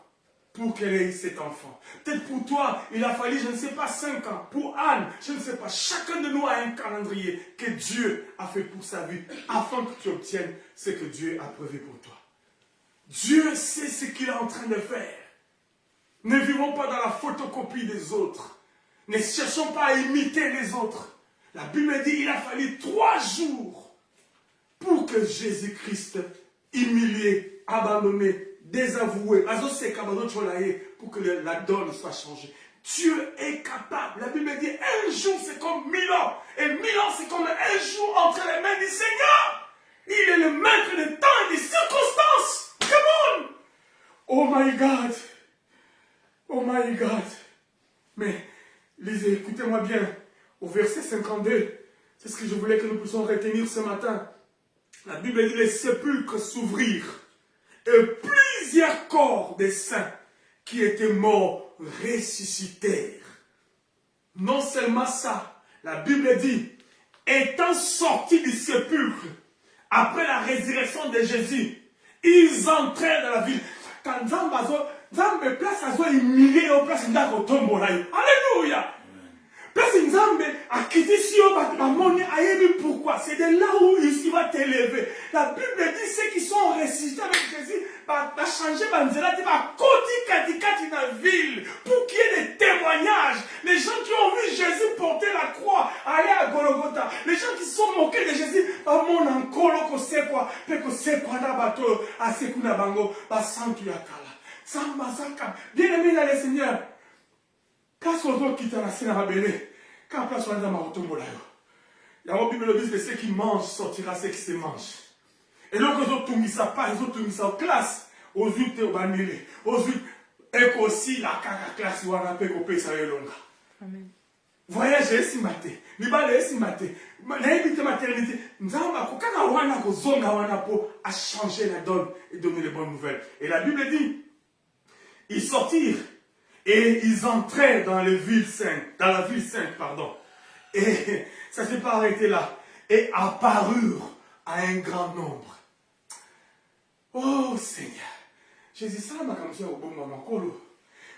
pour qu'elle ait cet enfant. Peut-être pour toi, il a fallu, je ne sais pas, 5 ans. Pour Anne, je ne sais pas. Chacun de nous a un calendrier que Dieu a fait pour sa vie, afin que tu obtiennes ce que Dieu a prévu pour toi. Dieu sait ce qu'il est en train de faire. Ne vivons pas dans la photocopie des autres. Ne cherchons pas à imiter les autres. La Bible dit qu'il a fallu 3 jours pour que Jésus-Christ, humilié, abandonné, désavoué, pour que la donne soit changée. Dieu est capable. La Bible dit, un jour c'est comme 1000 ans. Et 1000 ans c'est comme un jour entre les mains du Seigneur. Il est le maître des temps et des circonstances. Come on! Oh my God! Oh my God! Mais, lisez, écoutez-moi bien. Au verset 52, c'est ce que je voulais que nous puissions retenir ce matin. La Bible dit, les sépulcres s'ouvrirent. Et plusieurs corps des saints qui étaient morts ressuscitèrent. Non seulement ça, la Bible dit, étant sortis du sépulcre, après la résurrection de Jésus, ils entrèrent dans la ville. Quand Nzambe place à soi humilié au place d'Ako Tombolai. Alléluia! Place Nzambe a quitté Sion, pourquoi? C'est de là où il va t'élever. La Bible dit ceux qui sont ressuscités avec Jésus va changer Banzela, va côté dans la ville pour qu'il y ait des témoignages. Les gens qui ont vu Jésus porter la croix, aller à Golgotha, les gens qui se sont moqués de Jésus, mon ankolo ko c'est quoi, pe ko c'est quoi na bato, a sekuna bango, ba santu yakala. Bien-aimé dans le Seigneur, place aux autres qui t'ont laissé dans la belée, quand place aux autres dans ma automobile. Il y a un Bible dit que ceux qui mangent sortira ceux qui se mangent. Et donc, les autres tout mis ça pas, les autres tout mis ça en classe, aux autres au banilé, aux autres, et aussi la classe où on a pu couper ça et longa. Amen. Voyager si maté, libale si maté, l'invité maternité, nous avons à changer la donne et donner les bonnes nouvelles. Et la Bible dit, ils sortirent et ils entraient dans les villes saintes, dans la ville sainte, pardon. Et ça ne s'est pas arrêté là. Et apparurent à un grand nombre. Oh Seigneur, Jésus, ça m'a comme ça au bon moment.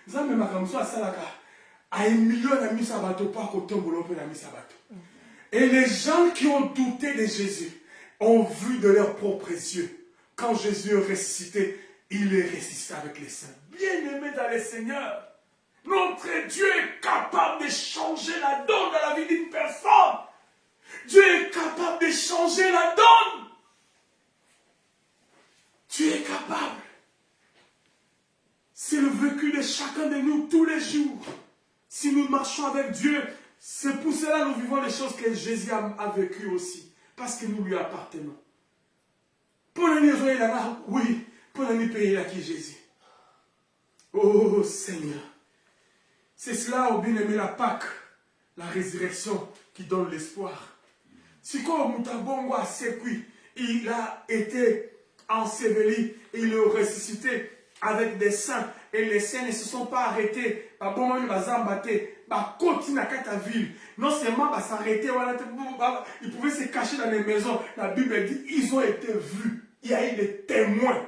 Ça m'a comme ça à Salaka. À 1 million d'amis sabato, pas qu'au temps où l'on peut l'ami sabato. Et les gens qui ont douté de Jésus ont vu de leurs propres yeux. Quand Jésus est ressuscité, il est ressuscité avec les saints. Bien-aimés dans le Seigneur, notre Dieu est capable de changer la donne dans la vie d'une personne. Dieu est capable de changer la donne. Dieu est capable. C'est le vécu de chacun de nous tous les jours. Si nous marchons avec Dieu, c'est pour cela que nous vivons les choses que Jésus a vécues aussi. Parce que nous lui appartenons. Pour nous jouer là-bas, oui. Pour nous payer là qui est Jésus. Oh Seigneur. C'est cela, au bien-aimé, la Pâque, la résurrection qui donne l'espoir. Si comme Moutabongo a sécuit, il a été enseveli, il est ressuscité avec des saints. Et les saints ne se sont pas arrêtés. Continuent à la ville. Non seulement s'arrêter, ils pouvaient se cacher dans les maisons. La Bible dit ils ont été vus. Il y a eu des témoins.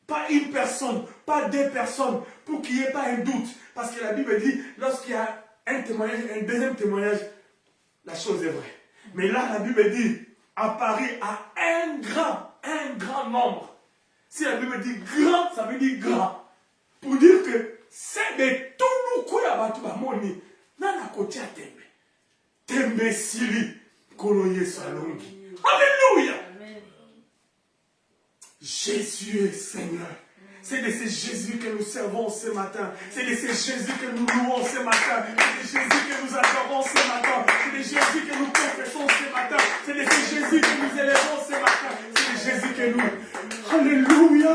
Pas une personne, pas 2 personnes, pour qu'il n'y ait pas un doute. Parce que la Bible dit, lorsqu'il y a un témoignage, un deuxième témoignage, la chose est vraie. Mais là, la Bible dit, apparu à un grand nombre. Si la Bible dit grand, ça veut dire grand. Pour dire que c'est de tout le coup à battu à moni. Nana côté à tembe. Tembe sili. Koloye salongi. Alléluia. Jésus est Seigneur. C'est de ce Jésus que nous servons ce matin. C'est de ce Jésus que nous louons ce matin. C'est de Jésus que nous adorons ce matin. C'est de Jésus que nous confessons ce matin. C'est de ce Jésus que nous élevons ce matin. C'est de Jésus que nous... Alléluia.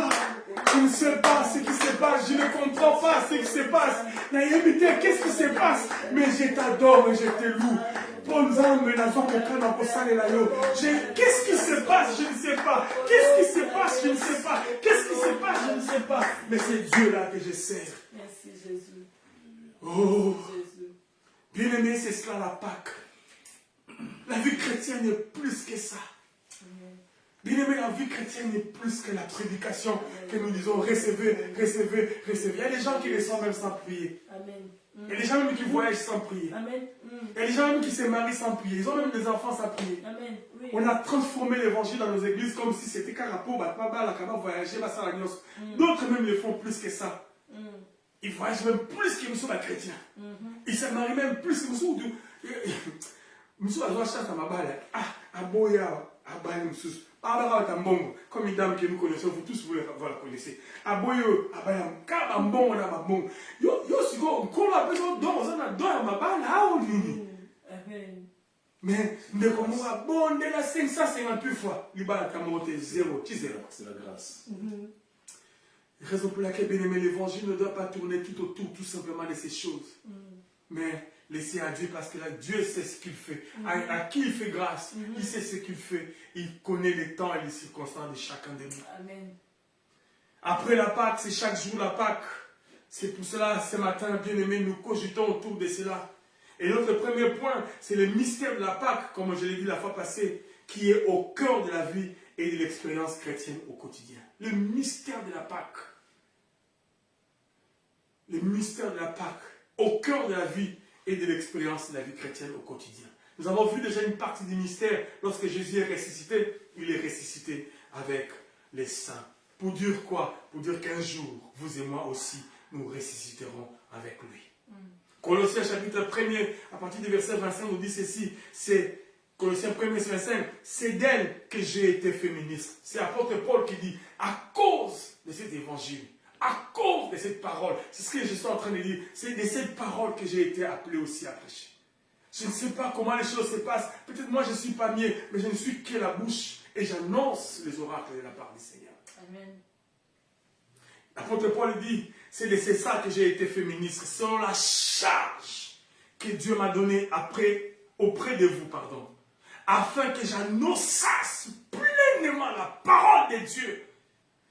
Je ne sais pas ce qui se passe. Je ne comprends pas ce qui se passe. Qu'est-ce qui se passe? Mais je t'adore et je te loue. Qu'est-ce qui se passe? Je ne sais pas. Qu'est-ce qui se passe? Je ne sais pas. Qu'est-ce qui se passe? Je ne sais pas. Mais c'est Dieu là que je sers. Merci Jésus. Oh, Jésus. bien-aimé, c'est cela la Pâque. La vie chrétienne est plus que ça. Bien-aimé, la vie chrétienne est plus que la prédication que nous disons recevez, recevez, recevez. Il y a des gens qui reçoivent même sans prier. Amen. Il y a des gens même qui voyagent sans prier. Amen. Il y a des gens même qui se marient sans prier. Ils ont même des enfants sans prier. Amen. Oui. On a transformé l'évangile dans nos églises comme si c'était Carapo, voyager, D'autres même le font plus que ça. Ils voyagent même plus que nous sommes chrétiens. Ils se marient même plus que nous sommes. Nous sommes à la chasse à ma balle. Ah, à Boya, à Balim Sous. Comme une dame que nous connaissons, vous tous vous la connaissez. À Boyo, à Balam, car un bon, on a ma bon. Yo, si on a besoin d'or, on a d'or à ma balle, là, on dit. Mais, comme on a bon, de la 558 fois, il va la monter 0, C'est la grâce. Raison pour laquelle, bien aimé, l'évangile ne doit pas tourner tout autour, tout simplement de ces choses. Mais laissez à Dieu parce que là, Dieu sait ce qu'il fait. À qui il fait grâce, il sait ce qu'il fait. Il connaît les temps et les circonstances de chacun de nous. Amen. Après la Pâque, c'est chaque jour la Pâque. C'est pour cela, ce matin, bien aimé, nous cogitons autour de cela. Et notre premier point, c'est le mystère de la Pâque, comme je l'ai dit la fois passée, qui est au cœur de la vie et de l'expérience chrétienne au quotidien. Le mystère de la Pâque. Le mystère de la Pâque. Au cœur de la vie et de l'expérience de la vie chrétienne au quotidien. Nous avons vu déjà une partie du mystère. Lorsque Jésus est ressuscité, il est ressuscité avec les saints. Pour dire quoi? Pour dire qu'un jour, vous et moi aussi, nous ressusciterons avec lui. Colossiens chapitre 1er, à partir du verset 25, nous dit ceci. C'est Colossiens 1er, verset 25. C'est d'elle que j'ai été fait ministre. C'est l'apôtre Paul qui dit, à cause de cet évangile, À cause de cette parole, c'est ce que je suis en train de dire, c'est de cette parole que j'ai été appelé aussi à prêcher. Je ne sais pas comment les choses se passent. Peut-être moi je ne suis pas mieux, mais je ne suis que la bouche et j'annonce les oracles de la part du Seigneur. Amen. L'apôtre Paul dit, c'est ça que j'ai été fait ministre, selon la charge que Dieu m'a donnée auprès de vous, afin que j'annonçasse pleinement la parole de Dieu.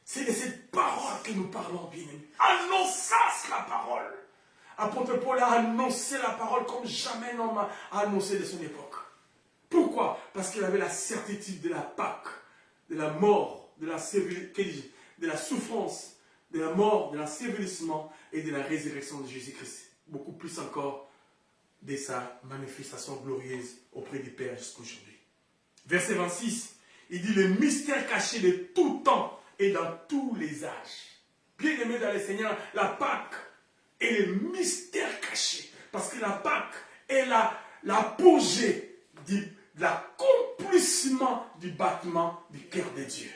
C'est de cette parole que nous parlons, bien-aimés. Annonçasse la parole. Apôtre Paul a annoncé la parole comme jamais l'homme a annoncé de son époque. Pourquoi? Parce qu'il avait la certitude de la Pâque, de la mort, de la souffrance, de la mort, de l'ensevelissement et de la résurrection de Jésus-Christ. Beaucoup plus encore de sa manifestation glorieuse auprès du Père jusqu'aujourd'hui. Verset 26, il dit le mystère caché de tout temps et dans tous les âges. Bien-aimés dans le Seigneur, la Pâque est le mystère caché. Parce que la Pâque est l'apogée de l'accomplissement du battement du cœur de Dieu.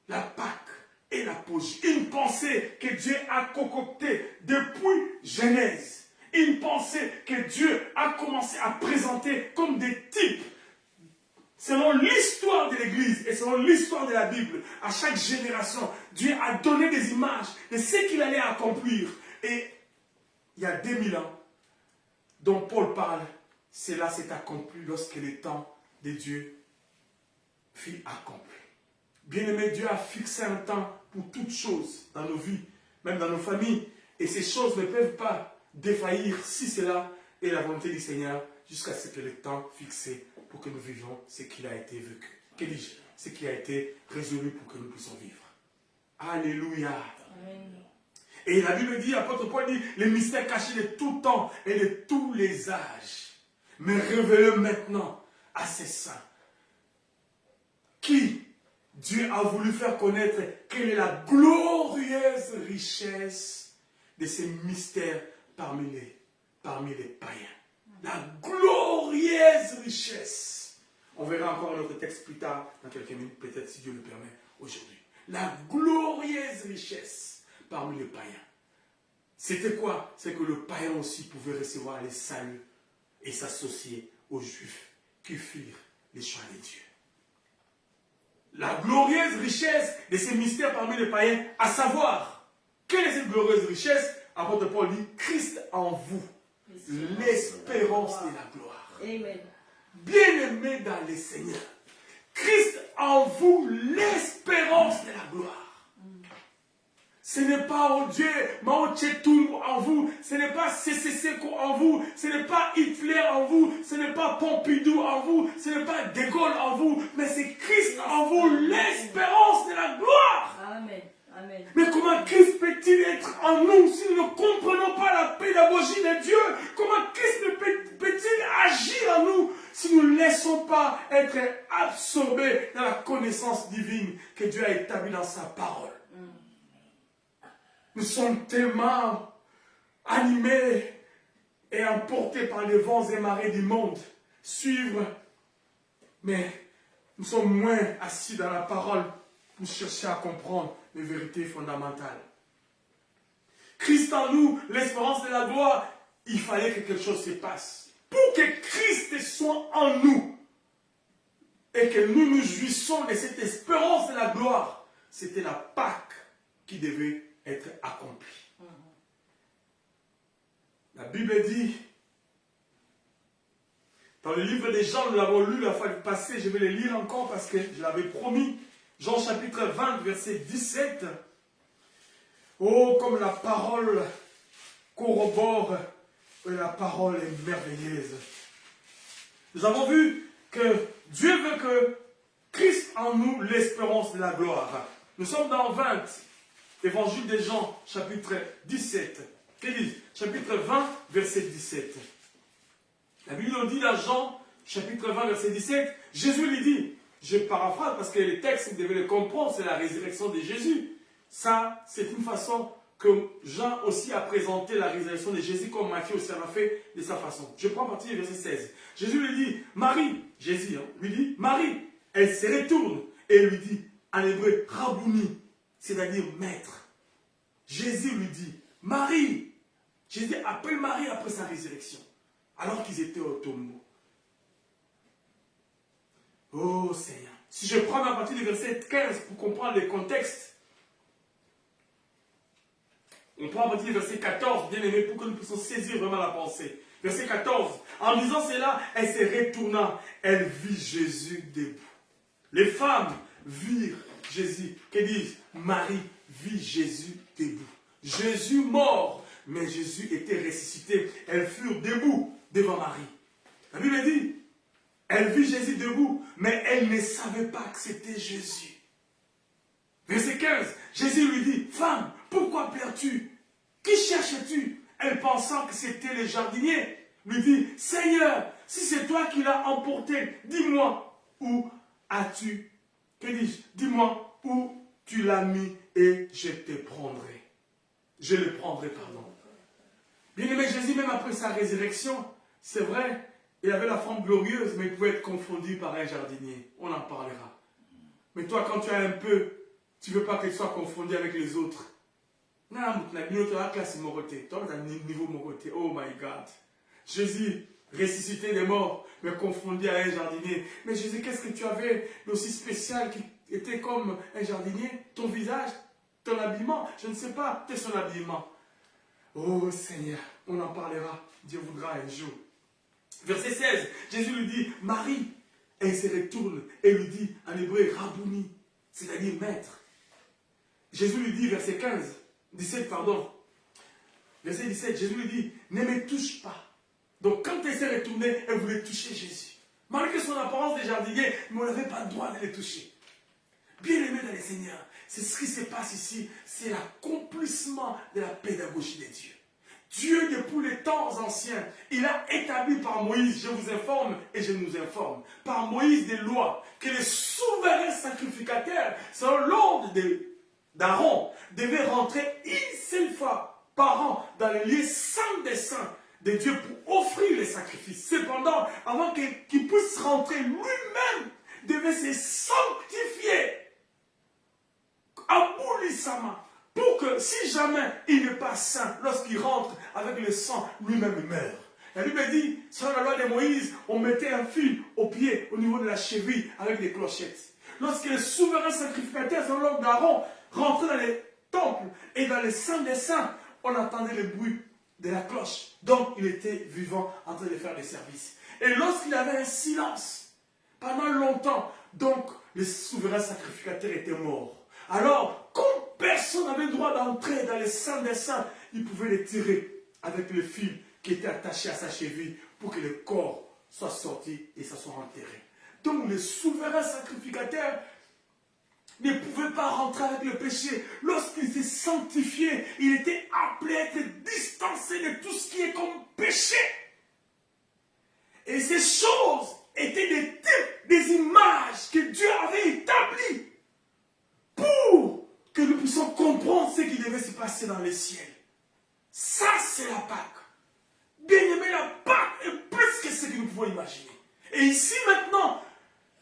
La Pâque est l'apogée. Une pensée que Dieu a concoctée depuis Genèse. Une pensée que Dieu a commencé à présenter comme des types. Selon l'histoire de l'Église et selon l'histoire de la Bible, à chaque génération, Dieu a donné des images de ce qu'il allait accomplir. Et il y a 2000 ans, dont Paul parle, cela s'est accompli lorsque le temps de Dieu fut accompli. Bien-aimé, Dieu a fixé un temps pour toutes choses dans nos vies, même dans nos familles. Et ces choses ne peuvent pas défaillir si cela est la volonté du Seigneur jusqu'à ce que le temps fixé pour que nous vivions ce qui a été vécu. Que dis-je? Ce qui a été résolu pour que nous puissions vivre. Alléluia. Amen. Et la Bible dit, l'apôtre Paul dit, les mystères cachés de tout temps et de tous les âges, mais révélés maintenant à ses saints. Qui Dieu a voulu faire connaître quelle est la glorieuse richesse de ces mystères parmi les païens. La glorieuse richesse. On verra encore notre texte plus tard, dans quelques minutes, peut-être si Dieu le permet, aujourd'hui. La glorieuse richesse parmi les païens. C'était quoi? C'est que le païen aussi pouvait recevoir les saluts et s'associer aux Juifs qui firent les choix de Dieu. La glorieuse richesse de ces mystères parmi les païens, à savoir, quelle est cette glorieuse richesse? Apôtre Paul dit, Christ en vous, l'espérance de la gloire. Amen. Bien-aimés dans le Seigneur, Christ en vous, l'espérance de la gloire. Ce n'est pas oh Dieu, Mao Tse-tung en vous, ce n'est pas CCC en vous, ce n'est pas Hitler en vous, ce n'est pas Pompidou en vous, ce n'est pas De Gaulle en vous, mais c'est Christ en vous, l'espérance de la gloire. Amen. Amen. Mais comment Christ peut-il être en nous si nous ne comprenons pas la pédagogie de Dieu? Comment Christ peut-il agir en nous si nous ne laissons pas être absorbés dans la connaissance divine que Dieu a établie dans sa parole? Nous sommes tellement animés et emportés par les vents et marées du monde, suivre, mais nous sommes moins assis dans la parole pour chercher à comprendre les vérités fondamentales. Christ en nous, l'espérance de la gloire, il fallait que quelque chose se passe. Pour que Christ soit en nous et que nous nous jouissions de cette espérance de la gloire, c'était la Pâque qui devait être accomplie. La Bible dit, dans le livre des Jean, nous l'avons lu la fois passée, je vais le lire encore parce que je l'avais promis, Jean chapitre 20, verset 17. Oh, comme la parole corrobore, et la parole est merveilleuse. Nous avons vu que Dieu veut que Christ en nous, l'espérance de la gloire. Nous sommes dans 20, Évangile de Jean, chapitre 17. Qu'est-ce qu'il dit? Chapitre 20, verset 17. La Bible nous dit dans Jean, chapitre 20, verset 17, Jésus lui dit, je paraphrase parce que les textes, vous devez le comprendre, c'est la résurrection de Jésus. Ça, c'est une façon que Jean aussi a présenté la résurrection de Jésus comme Matthieu aussi l'a fait de sa façon. Je prends partie du verset 16. Jésus lui dit, Marie, Jésus lui dit, Marie, elle se retourne et lui dit, en hébreu, Rabouni, c'est-à-dire maître. Jésus lui dit, Marie. Jésus appelle Marie après sa résurrection, alors qu'ils étaient au tombeau. Oh Seigneur, si je prends à partir du verset 15 pour comprendre le contexte, on prend à partir du verset 14, bien aimé, pour que nous puissions saisir vraiment la pensée. Verset 14, en disant cela, elle se retourna, elle vit Jésus debout. Les femmes virent Jésus, que disent Marie vit Jésus debout. Jésus mort, mais Jésus était ressuscité. Elles furent debout devant Marie. La Bible dit, elle vit Jésus debout, mais elle ne savait pas que c'était Jésus. Verset 15, Jésus lui dit, femme, pourquoi pleures-tu? Qui cherches-tu? Elle pensant que c'était le jardinier, lui dit, Seigneur, si c'est toi qui l'as emporté, dis-moi, où as-tu? Que dis-je? Dis-moi où tu l'as mis et je te prendrai. Je le prendrai, pardon. Bien-aimé, Jésus, même après sa résurrection, c'est vrai, il avait la forme glorieuse, mais il pouvait être confondu par un jardinier. On en parlera. Mais toi, quand tu as un peu, tu ne veux pas qu'il soit confondu avec les autres. Non, tu as classe Moroté. Toi, tu as un niveau Moroté. Oh my God. Jésus, ressuscité des morts, mais confondu à un jardinier. Mais Jésus, qu'est-ce que tu avais d'aussi spécial qui était comme un jardinier? Ton visage, ton habillement, je ne sais pas, peut-être son habillement. Oh Seigneur, on en parlera. Dieu voudra un jour. Verset 16, Jésus lui dit, Marie, et il se retourne et lui dit en hébreu, Rabouni, c'est-à-dire maître. Jésus lui dit, verset 17, verset 17, Jésus lui dit, ne me touche pas. Donc quand elle s'est retournée, elle voulait toucher Jésus. Malgré son apparence de jardinier, mais on n'avait pas le droit de le toucher. Bien aimé dans les Seigneurs, c'est ce qui se passe ici, c'est l'accomplissement de la pédagogie de Dieu. Dieu, depuis les temps anciens, il a établi par Moïse, je vous informe et je nous informe, par Moïse des lois, que les souverains sacrificateurs, selon l'ordre d'Aaron, devaient rentrer une seule fois par an dans le lieu saint des saints de Dieu pour offrir les sacrifices. Cependant, avant qu'il puisse rentrer lui-même, devait se sanctifier aboulissama, pour que si jamais il n'est pas saint, lorsqu'il rentre avec le sang, lui-même il meurt. La Bible dit, selon la loi de Moïse, on mettait un fil au pied, au niveau de la cheville, avec des clochettes. Lorsque les souverains sacrificateurs, selon l'ordre d'Aaron, rentraient dans les temples et dans les saints des saints, on entendait le bruit de la cloche. Donc il était vivant en train de faire des services. Et lorsqu'il avait un silence, pendant longtemps, donc les souverains sacrificateurs étaient morts. Alors, comme personne n'avait le droit d'entrer dans les saints des saints, il pouvait les tirer avec le fil qui était attaché à sa cheville pour que le corps soit sorti et ça soit enterré. Donc les souverains sacrificateurs ne pouvaient pas rentrer avec le péché. Lorsqu'il s'est sanctifié, il était appelé à être distancé de tout ce qui est comme péché. Et ces choses étaient des types, des images que Dieu avait établies pour que nous puissions comprendre ce qui devait se passer dans les ciels. Ça, c'est la Pâque. Bien aimé, la Pâque est plus que ce que nous pouvons imaginer. Et ici, maintenant,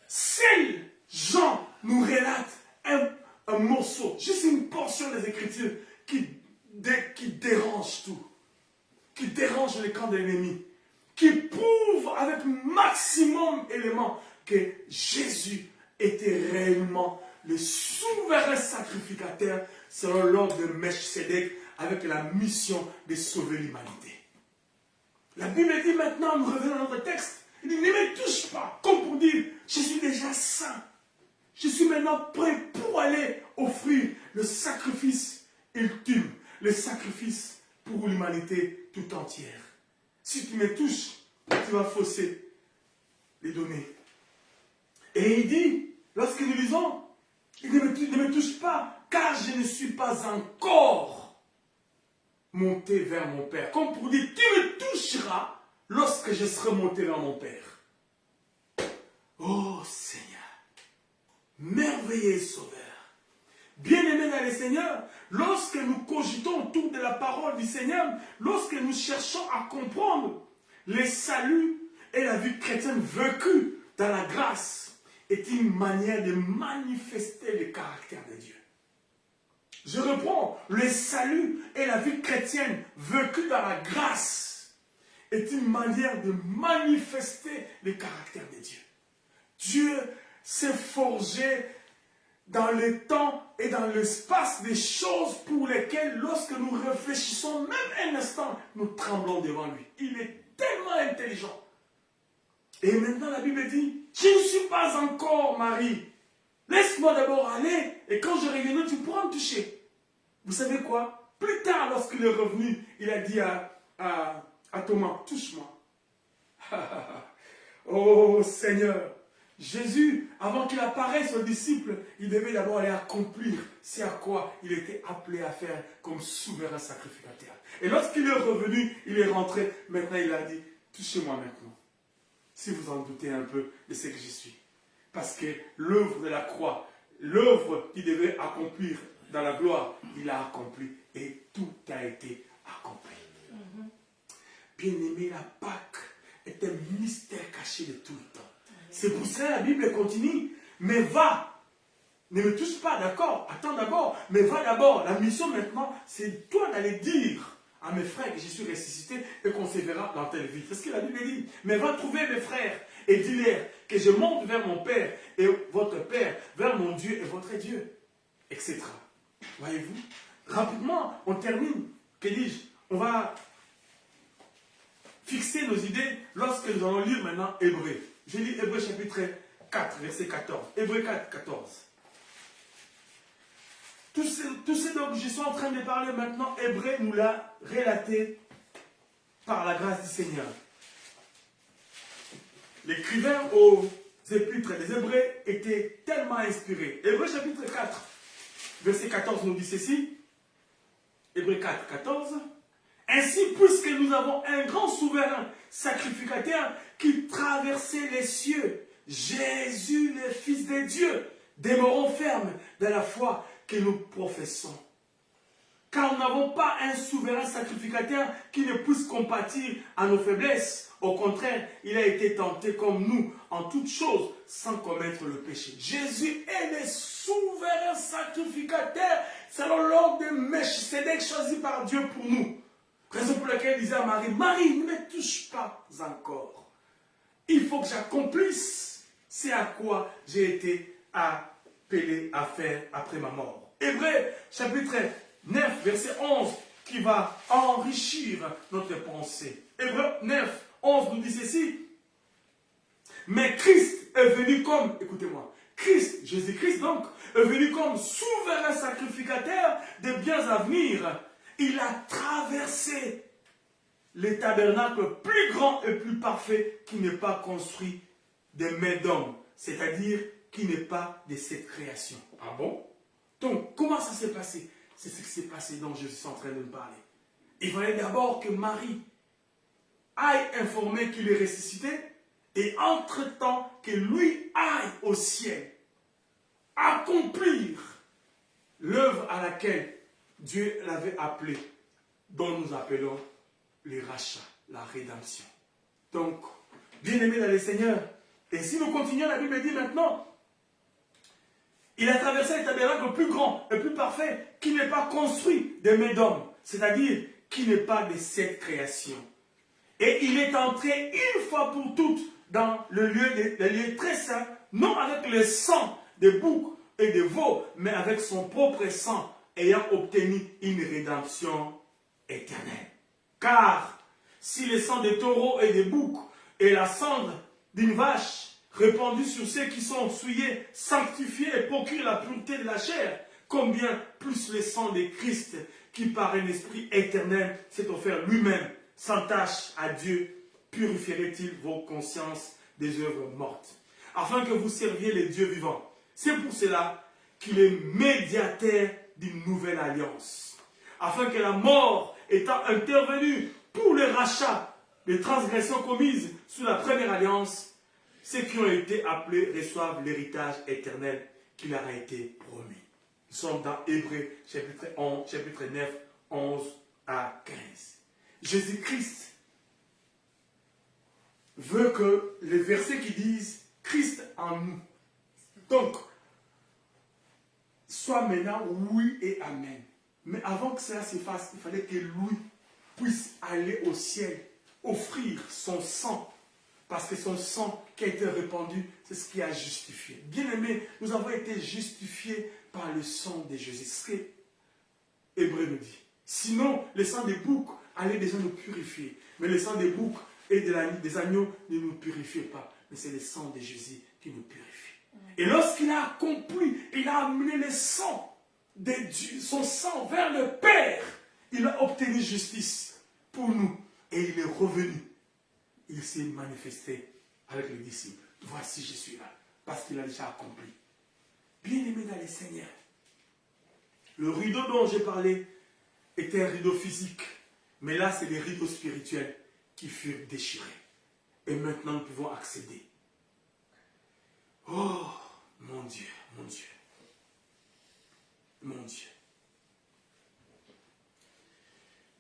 seul Jean nous relate un morceau, juste une portion des Écritures qui dérange tout, qui dérange le camp de l'ennemi, qui prouve avec maximum d'éléments que Jésus était réellement le souverain sacrificateur selon l'ordre de Melchisédek avec la mission de sauver l'humanité. La Bible dit maintenant, nous revenons à notre texte, il dit ne me touche pas, comme pour dire je suis déjà saint. Je suis maintenant prêt pour aller offrir le sacrifice ultime, le sacrifice pour l'humanité tout entière. Si tu me touches, tu vas fausser les données. Et il dit, lorsque nous lisons, il ne me touche pas, car je ne suis pas encore monté vers mon Père. Comme pour dire, tu me toucheras lorsque je serai monté vers mon Père. Oh Seigneur, merveilleux Sauveur. Bien-aimés dans le Seigneur, lorsque nous cogitons autour de la parole du Seigneur, lorsque nous cherchons à comprendre le salut et la vie chrétienne vécue dans la grâce, est une manière de manifester le caractère de Dieu. Je reprends. Le salut et la vie chrétienne vécue dans la grâce est une manière de manifester le caractère de Dieu. Dieu s'est forgé dans le temps et dans l'espace des choses pour lesquelles, lorsque nous réfléchissons même un instant, nous tremblons devant lui. Il est tellement intelligent. Et maintenant la Bible dit, je ne suis pas encore marié. Laisse-moi d'abord aller et quand je reviendrai, tu pourras me toucher. Vous savez quoi? Plus tard, lorsqu'il est revenu, il a dit à Thomas, touche-moi. Oh Seigneur, Jésus, avant qu'il apparaisse aux disciples, il devait d'abord aller accomplir ce à quoi il était appelé à faire comme souverain sacrificateur. Et lorsqu'il est revenu, il est rentré. Maintenant, il a dit, touchez-moi maintenant. Si vous en doutez un peu de ce que je suis. Parce que l'œuvre de la croix, l'œuvre qu'il devait accomplir dans la gloire, il a accompli. Et tout a été accompli. Bien-aimé, la Pâque est un mystère caché de tout le temps. C'est pour ça que la Bible continue. Mais va. Ne me touche pas, d'accord? Attends d'abord. Mais va d'abord. La mission maintenant, c'est toi d'aller dire à mes frères que je suis ressuscité et qu'on se verra dans telle vie. C'est ce que la Bible dit. Mais va trouver mes frères et dis-leur que je monte vers mon Père et votre Père, vers mon Dieu et votre Dieu, etc. Voyez-vous? Rapidement, on termine. Que dis-je? On va fixer nos idées lorsque nous allons lire maintenant Hébreux. Je lis Hébreux chapitre 4, verset 14. Hébreux 4, 14. Tout ce dont je suis en train de parler maintenant, Hébreux nous l'a relaté par la grâce du Seigneur. L'écrivain aux épîtres des Hébreux était tellement inspiré. Hébreux chapitre 4, verset 14 nous dit ceci. Hébreux 4, 14. Ainsi, puisque nous avons un grand souverain sacrificateur qui traversait les cieux, Jésus, le Fils de Dieu, demeurons fermes dans la foi que nous professons. Car nous n'avons pas un souverain sacrificateur qui ne puisse compatir à nos faiblesses. Au contraire, il a été tenté comme nous en toutes choses sans commettre le péché. Jésus est le souverain sacrificateur selon l'ordre de Melchisédek choisi par Dieu pour nous. Raison pour laquelle il disait à Marie, Marie, ne me touche pas encore. Il faut que j'accomplisse ce à quoi j'ai été appelé à faire après ma mort. Hébreux, chapitre 9, verset 11, qui va enrichir notre pensée. Hébreux 9, 11 nous dit ceci. Mais Christ est venu comme, écoutez-moi, Christ, Jésus-Christ donc, est venu comme souverain sacrificateur des biens à venir. Il a traversé le tabernacle plus grand et plus parfait qui n'est pas construit des mains d'hommes, c'est-à-dire qui n'est pas de cette création. Ah bon? Donc, comment ça s'est passé? C'est ce qui s'est passé dont je suis en train de me parler. Il fallait d'abord que Marie aille informer qu'il est ressuscité et entre-temps que lui aille au ciel accomplir l'œuvre à laquelle Dieu l'avait appelé, dont nous appelons les rachats, la rédemption. Donc, bien-aimés dans le Seigneur, et si nous continuons, la Bible dit maintenant, il a traversé le tabernacle plus grand et plus parfait, qui n'est pas construit de mains d'hommes, c'est-à-dire qui n'est pas de cette création. Et il est entré une fois pour toutes dans le lieu très saint, non avec le sang des boucs et des veaux, mais avec son propre sang, ayant obtenu une rédemption éternelle. Car si le sang des taureaux et des boucs et la cendre d'une vache répandue sur ceux qui sont souillés, sanctifiés et procurent la pureté de la chair, combien plus le sang de Christ qui par un esprit éternel s'est offert lui-même sans tache à Dieu, purifierait-il vos consciences des œuvres mortes, afin que vous serviez les dieux vivants. C'est pour cela qu'il est médiateur d'une nouvelle alliance, afin que la mort étant intervenue pour le rachat des transgressions commises sous la première alliance, ceux qui ont été appelés reçoivent l'héritage éternel qui leur a été promis. Nous sommes dans Hébreux chapitre 9, 11 à 15. Jésus-Christ veut que les versets qui disent Christ en nous. Donc, soit maintenant oui et amen. Mais avant que cela se fasse, il fallait que lui puisse aller au ciel, offrir son sang. Parce que son sang qui a été répandu, c'est ce qui a justifié. Bien-aimés, nous avons été justifiés par le sang de Jésus. C'est ce que Hébreu nous dit. Sinon, le sang des boucs allait déjà nous purifier. Mais le sang des boucs et des agneaux ne nous purifiait pas. Mais c'est le sang de Jésus qui nous purifie. Et lorsqu'il a accompli, il a amené le sang de Dieu, son sang vers le Père. Il a obtenu justice pour nous. Et il est revenu. Il s'est manifesté avec les disciples. Voici, je suis là. Parce qu'il a déjà accompli. Bien-aimé dans le Seigneur, le rideau dont j'ai parlé était un rideau physique. Mais là, c'est les rideaux spirituels qui furent déchirés. Et maintenant, nous pouvons accéder. Oh, mon Dieu, mon Dieu. Mon Dieu.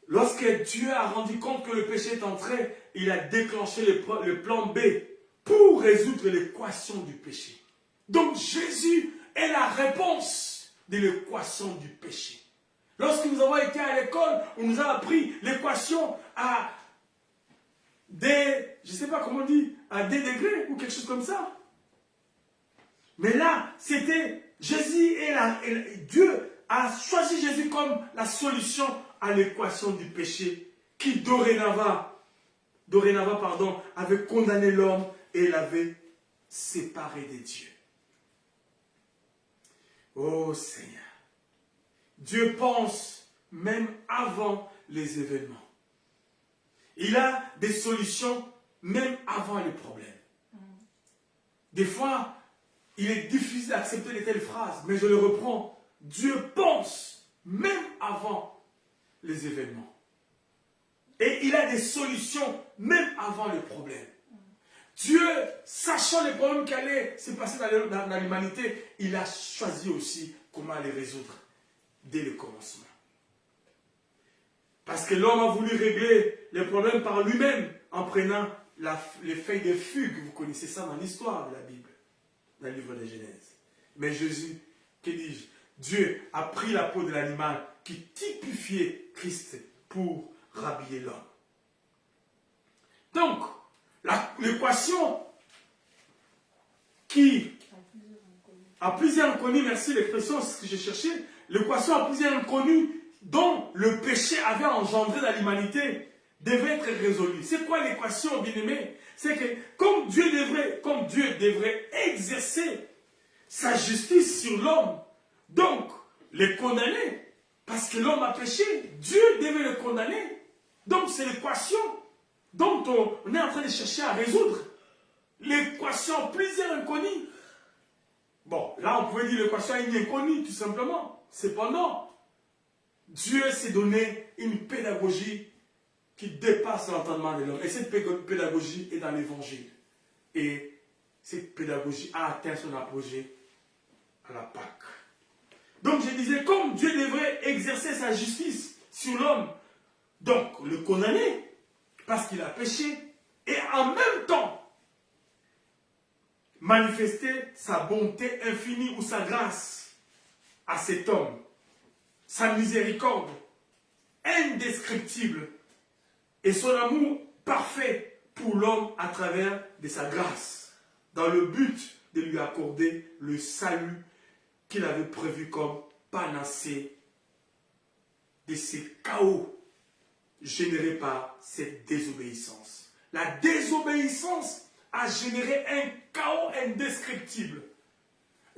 Lorsque Dieu a rendu compte que le péché est entré, il a déclenché le plan B pour résoudre l'équation du péché. Donc Jésus est la réponse de l'équation du péché. Lorsque nous avons été à l'école, on nous a appris l'équation à des, je ne sais pas comment on dit, à des degrés ou quelque chose comme ça. Mais là, c'était Jésus et Dieu a choisi Jésus comme la solution à l'équation du péché qui dorénavant, avait condamné l'homme et l'avait séparé de Dieu. Oh Seigneur, Dieu pense même avant les événements. Il a des solutions même avant les problèmes. Des fois, il est difficile d'accepter de telles phrases, mais je le reprends. Dieu pense même avant les événements. Et il a des solutions même avant les problèmes. Dieu, sachant les problèmes qui allaient se passer dans l'humanité, il a choisi aussi comment les résoudre dès le commencement. Parce que l'homme a voulu régler les problèmes par lui-même en prenant les feuilles de fugue. Vous connaissez ça dans l'histoire de la Bible, dans le livre de Genèse. Mais Jésus, que dis-je? Dieu a pris la peau de l'animal qui typifiait Christ pour rhabiller l'homme. Donc, l'équation qui a plusieurs inconnus, merci l'expression, c'est ce que j'ai cherché, l'équation a plusieurs inconnus dont le péché avait engendré dans l'humanité devait être résolue. C'est quoi l'équation, bien-aimé? C'est que comme Dieu devrait exercer sa justice sur l'homme, donc le condamner, parce que l'homme a péché, Dieu devait le condamner. Donc c'est l'équation dont on est en train de chercher à résoudre. L'équation plusieurs inconnus. Bon, là on pouvait dire l'équation est inconnue, tout simplement. Cependant, Dieu s'est donné une pédagogie qui dépasse l'entendement de l'homme. Et cette pédagogie est dans l'évangile. Et cette pédagogie a atteint son apogée à la Pâque. Donc je disais, comme Dieu devrait exercer sa justice sur l'homme, donc le condamner, parce qu'il a péché, et en même temps, manifester sa bonté infinie ou sa grâce à cet homme, sa miséricorde indescriptible et son amour parfait pour l'homme à travers de sa grâce, dans le but de lui accorder le salut qu'il avait prévu comme panacée de ces chaos générés par cette désobéissance. La désobéissance a généré un chaos indescriptible.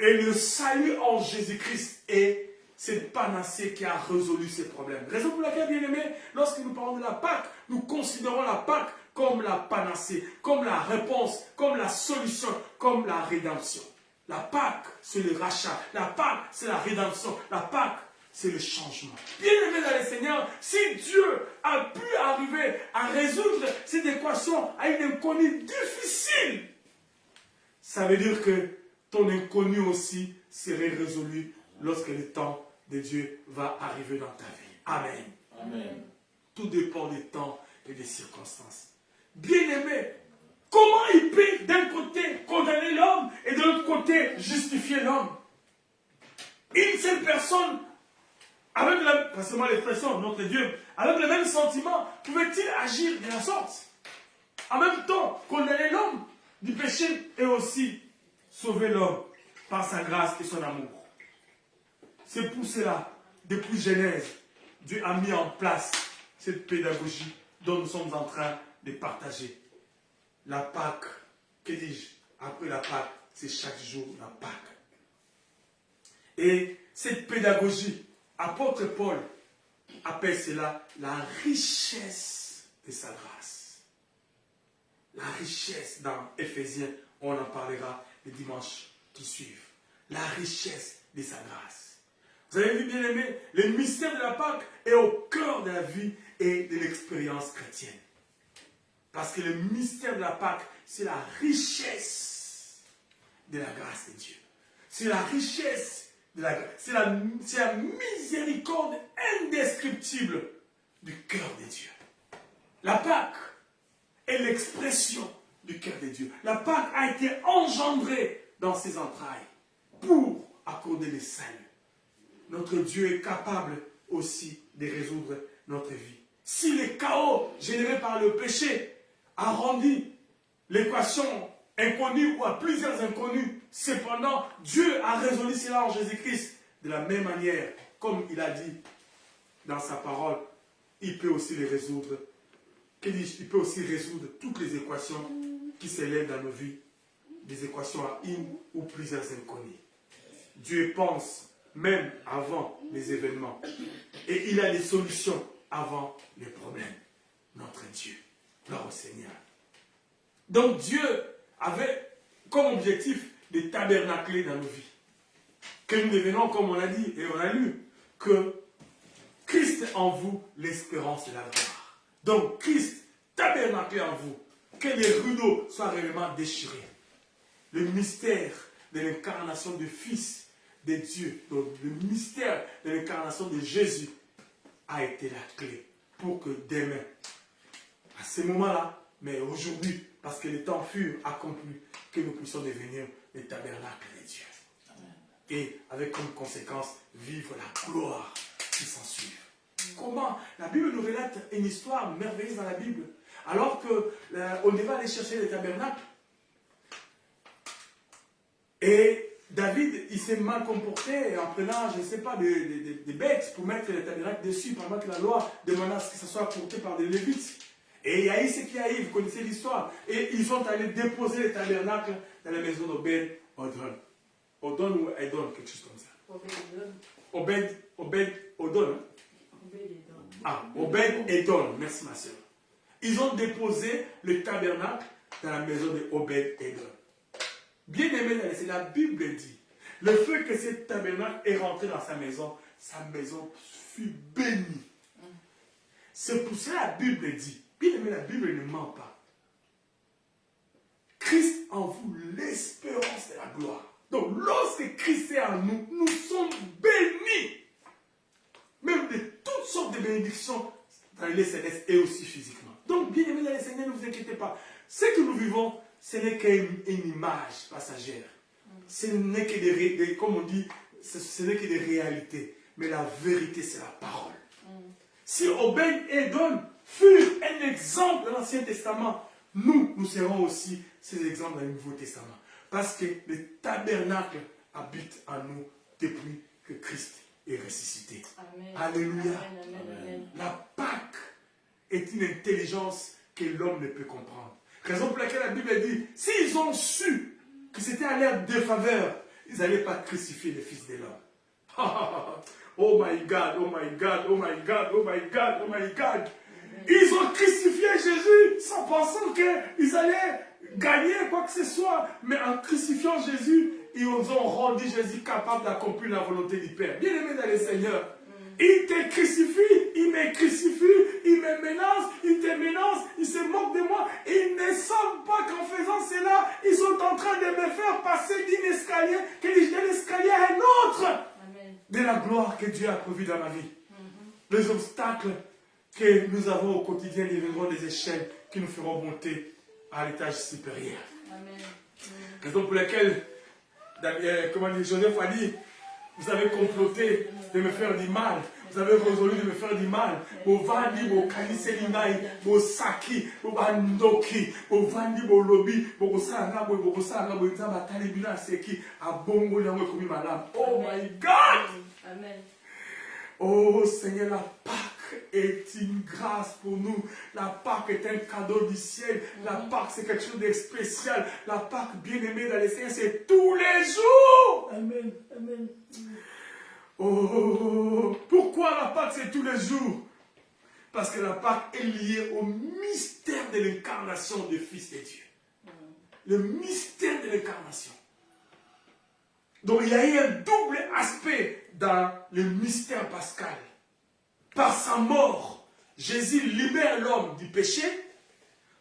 Et le salut en Jésus-Christ est cette panacée qui a résolu ces problèmes. Raison pour laquelle, bien aimé, lorsque nous parlons de la Pâque, nous considérons la Pâque comme la panacée, comme la réponse, comme la solution, comme la rédemption. La Pâque, c'est le rachat. La Pâque, c'est la rédemption. La Pâque, c'est le changement. Bien aimé dans le Seigneur, si Dieu a pu arriver à résoudre cette équation à une inconnue difficile, ça veut dire que ton inconnu aussi serait résolu lorsque le temps de Dieu va arriver dans ta vie. Amen. Amen. Tout dépend des temps et des circonstances. Bien-aimé, comment il peut d'un côté condamner l'homme et de l'autre côté justifier l'homme? Une seule personne, avec passez-moi l'expression, notre Dieu, avec le même sentiment, pouvait-il agir de la sorte? En même temps, condamner l'homme du péché et aussi sauver l'homme par sa grâce et son amour. C'est pour cela, depuis Genèse, Dieu a mis en place cette pédagogie dont nous sommes en train de partager. La Pâque, que dis-je? Après la Pâque, c'est chaque jour la Pâque. Et cette pédagogie, apôtre Paul appelle cela la richesse de sa grâce. La richesse dans Éphésiens, on en parlera les dimanches qui suivent. La richesse de sa grâce. Vous avez vu, bien aimé, le mystère de la Pâque est au cœur de la vie et de l'expérience chrétienne. Parce que le mystère de la Pâque, c'est la richesse de la grâce de Dieu. C'est la richesse de la grâce. C'est la miséricorde indescriptible du cœur de Dieu. La Pâque est l'expression du cœur de Dieu. La Pâque a été engendrée dans ses entrailles pour accorder le salut. Notre Dieu est capable aussi de résoudre notre vie. Si le chaos généré par le péché a rendu l'équation inconnue ou à plusieurs inconnus, cependant, Dieu a résolu cela en Jésus-Christ de la même manière, comme il a dit dans sa parole, il peut aussi les résoudre. Il peut aussi résoudre toutes les équations qui s'élèvent dans nos vies, des équations à une ou plusieurs inconnues. Dieu pense même avant les événements. Et il a les solutions avant les problèmes. Notre Dieu. Gloire au Seigneur. Donc Dieu avait comme objectif de tabernacler dans nos vies. Que nous devenons, comme on l'a dit et on a lu, que Christ en vous, l'espérance de la gloire. Donc Christ tabernaclé en vous. Que les rideaux soient réellement déchirés. Le mystère de l'incarnation du Fils de Dieu, donc le mystère de l'incarnation de Jésus a été la clé pour que demain, à ce moment-là, mais aujourd'hui, parce que les temps furent accomplis, que nous puissions devenir les tabernacles de Dieu. Amen. Et avec comme conséquence, vivre la gloire qui s'ensuit. Comment? La Bible nous relate une histoire merveilleuse dans la Bible. Alors qu'on va aller chercher les tabernacles, et David, il s'est mal comporté en prenant, je ne sais pas, des bêtes pour mettre les tabernacles dessus, pendant que la loi demanda que ça soit porté par des Lévites. Et il y a eu ce qui arrive, vous connaissez l'histoire. Et ils sont allés déposer les tabernacles dans la maison d'Obed-Odon. Odon ou Edon, quelque chose comme ça. Obed-Odon. Ah, Obed-Edon, merci ma soeur. Ils ont déposé le tabernacle dans la maison d'Obed-Edon. Bien aimé, c'est la Bible dit. Le fait que ce tabernacle est rentré dans sa maison fut bénie. C'est pour ça que la Bible dit. Bien aimé, la Bible ne ment pas. Christ en vous, l'espérance de la gloire. Donc, lorsque Christ est en nous, nous sommes bénis. Même de toutes sortes de bénédictions dans les célestes et aussi physiquement. Donc, bien aimé, dans les Seigneurs, ne vous inquiétez pas. Ce que nous vivons, ce n'est qu'une image passagère. Ce n'est que des, comme on dit, ce n'est que des réalités. Mais la vérité, c'est la parole. Si Obed-Edom fut un exemple de l'Ancien Testament, nous serons aussi ces exemples dans le Nouveau Testament. Parce que le tabernacle habite en nous depuis que Christ est ressuscité. Amen. Alléluia. Amen, amen, amen. La Pâque est une intelligence que l'homme ne peut comprendre. Raison pour laquelle la Bible dit, s'ils ont su que c'était à leur défaveur, ils n'allaient pas crucifier le Fils de l'homme. Oh my God, oh my God, oh my God, oh my God, oh my God. Ils ont crucifié Jésus sans pensant qu'ils allaient gagner quoi que ce soit. Mais en crucifiant Jésus, ils ont rendu Jésus capable d'accomplir la volonté du Père. Bien aimé dans le Seigneur. Il te crucifie, il me crucifie, il me menace, il te menace, il se moque de moi. Ils ne savent pas qu'en faisant cela, ils sont en train de me faire passer d'un escalier, d'un escalier à un autre. Amen. De la gloire que Dieu a prévue dans ma vie. Les obstacles que nous avons au quotidien deviendront des échelles qui nous feront monter à l'étage supérieur. Amen. Raison pour laquelle Joseph a dit, Vous avez comploté de me faire du mal. Vous avez résolu de me faire du mal. Vous vandi, vous kaliselingai, vous saki, vous bandoki, vous vandi, vous lobby, vous sanga, vous sanga, vous zamba talibina seki, abongo yango komi malam. Oh my God! Amen. Oh Seigneur, la Pâque est une grâce pour nous. La Pâque est un cadeau du ciel. La Pâque, c'est quelque chose de spécial. La Pâque, bien-aimée dans les Seigneurs, c'est tous les jours. Amen. Amen. Oh, pourquoi la Pâque, c'est tous les jours? Parce que la Pâque est liée au mystère de l'incarnation du Fils de Dieu. Le mystère de l'incarnation. Donc, il y a eu un double aspect dans le mystère pascal. Par sa mort, Jésus libère l'homme du péché.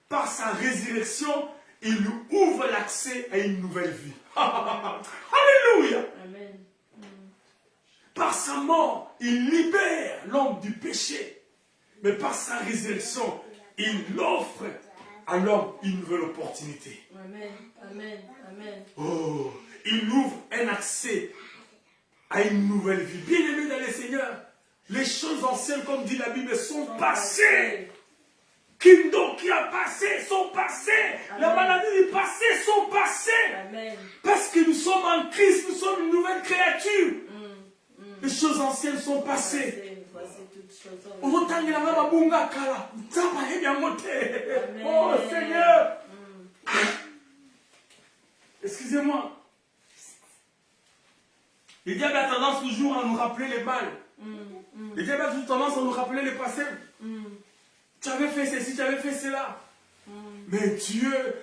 Par sa résurrection, il lui ouvre l'accès à une nouvelle vie. Alléluia! Amen. Par sa mort, il libère l'homme du péché. Mais par sa résurrection, il offre à l'homme une nouvelle opportunité. Amen. Amen. Amen. Oh, il ouvre un accès à une nouvelle vie. Bien-aimés dans le Seigneur, les choses anciennes, comme dit la Bible, sont passées. Kingdom qui a passé sont passées. Les maladies du passé sont passées. Amen. Parce que nous sommes en Christ, nous sommes une nouvelle créature. Les choses anciennes sont passées. Voici toutes choses. Oh Seigneur. Excusez-moi. Le diable a tendance toujours à nous rappeler les balles. Le diable a toujours tendance à nous rappeler le passé. Tu avais fait ceci, tu avais fait cela. Mais Dieu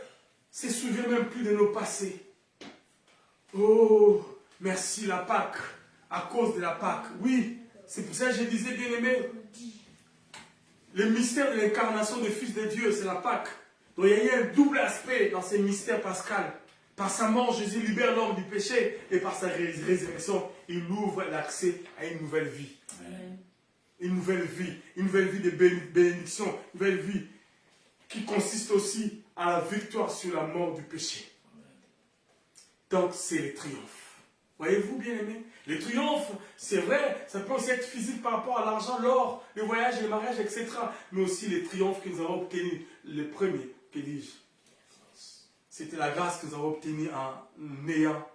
se souvient même plus de nos passés. Oh, merci la Pâque. À cause de la Pâque. Oui, c'est pour ça que je disais, bien aimé, le mystère de l'incarnation du Fils de Dieu, c'est la Pâque. Donc il y a eu un double aspect dans ces mystères pascal. Par sa mort, Jésus libère l'homme du péché et par sa résurrection, il ouvre l'accès à une nouvelle vie. Amen. Une nouvelle vie de bénédiction, une nouvelle vie qui consiste aussi à la victoire sur la mort du péché. Donc c'est le triomphe. Voyez-vous, bien aimé, le triomphe, c'est vrai, ça peut aussi être physique par rapport à l'argent, l'or, le voyage, le mariage, etc. Mais aussi les triomphes que nous avons obtenus. Le premier, que dis-je? C'était la grâce que nous avons obtenue en ayant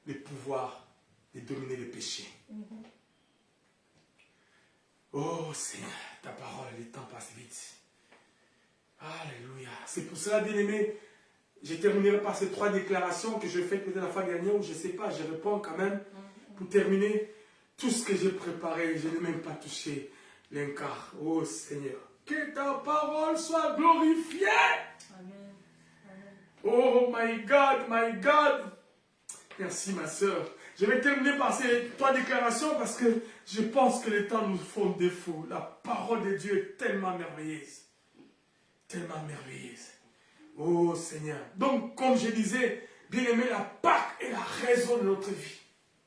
le pouvoir de dominer le péché. Oh Seigneur, ta parole, le temps passe vite. Alléluia. C'est pour cela, bien aimé, je terminerai par ces 3 déclarations que je fais peut-être la fois dernière, ou je ne sais pas, je réponds quand même. Pour terminer, tout ce que j'ai préparé, je n'ai même pas touché l'incar. Oh Seigneur, que ta parole soit glorifiée. Amen. Oh my God, my God. Merci ma soeur. Je vais terminer par ces 3 déclarations parce que je pense que les temps nous font défaut. La parole de Dieu est tellement merveilleuse. Tellement merveilleuse. Oh Seigneur. Donc, comme je disais, bien aimé, la Pâque est la raison de notre vie.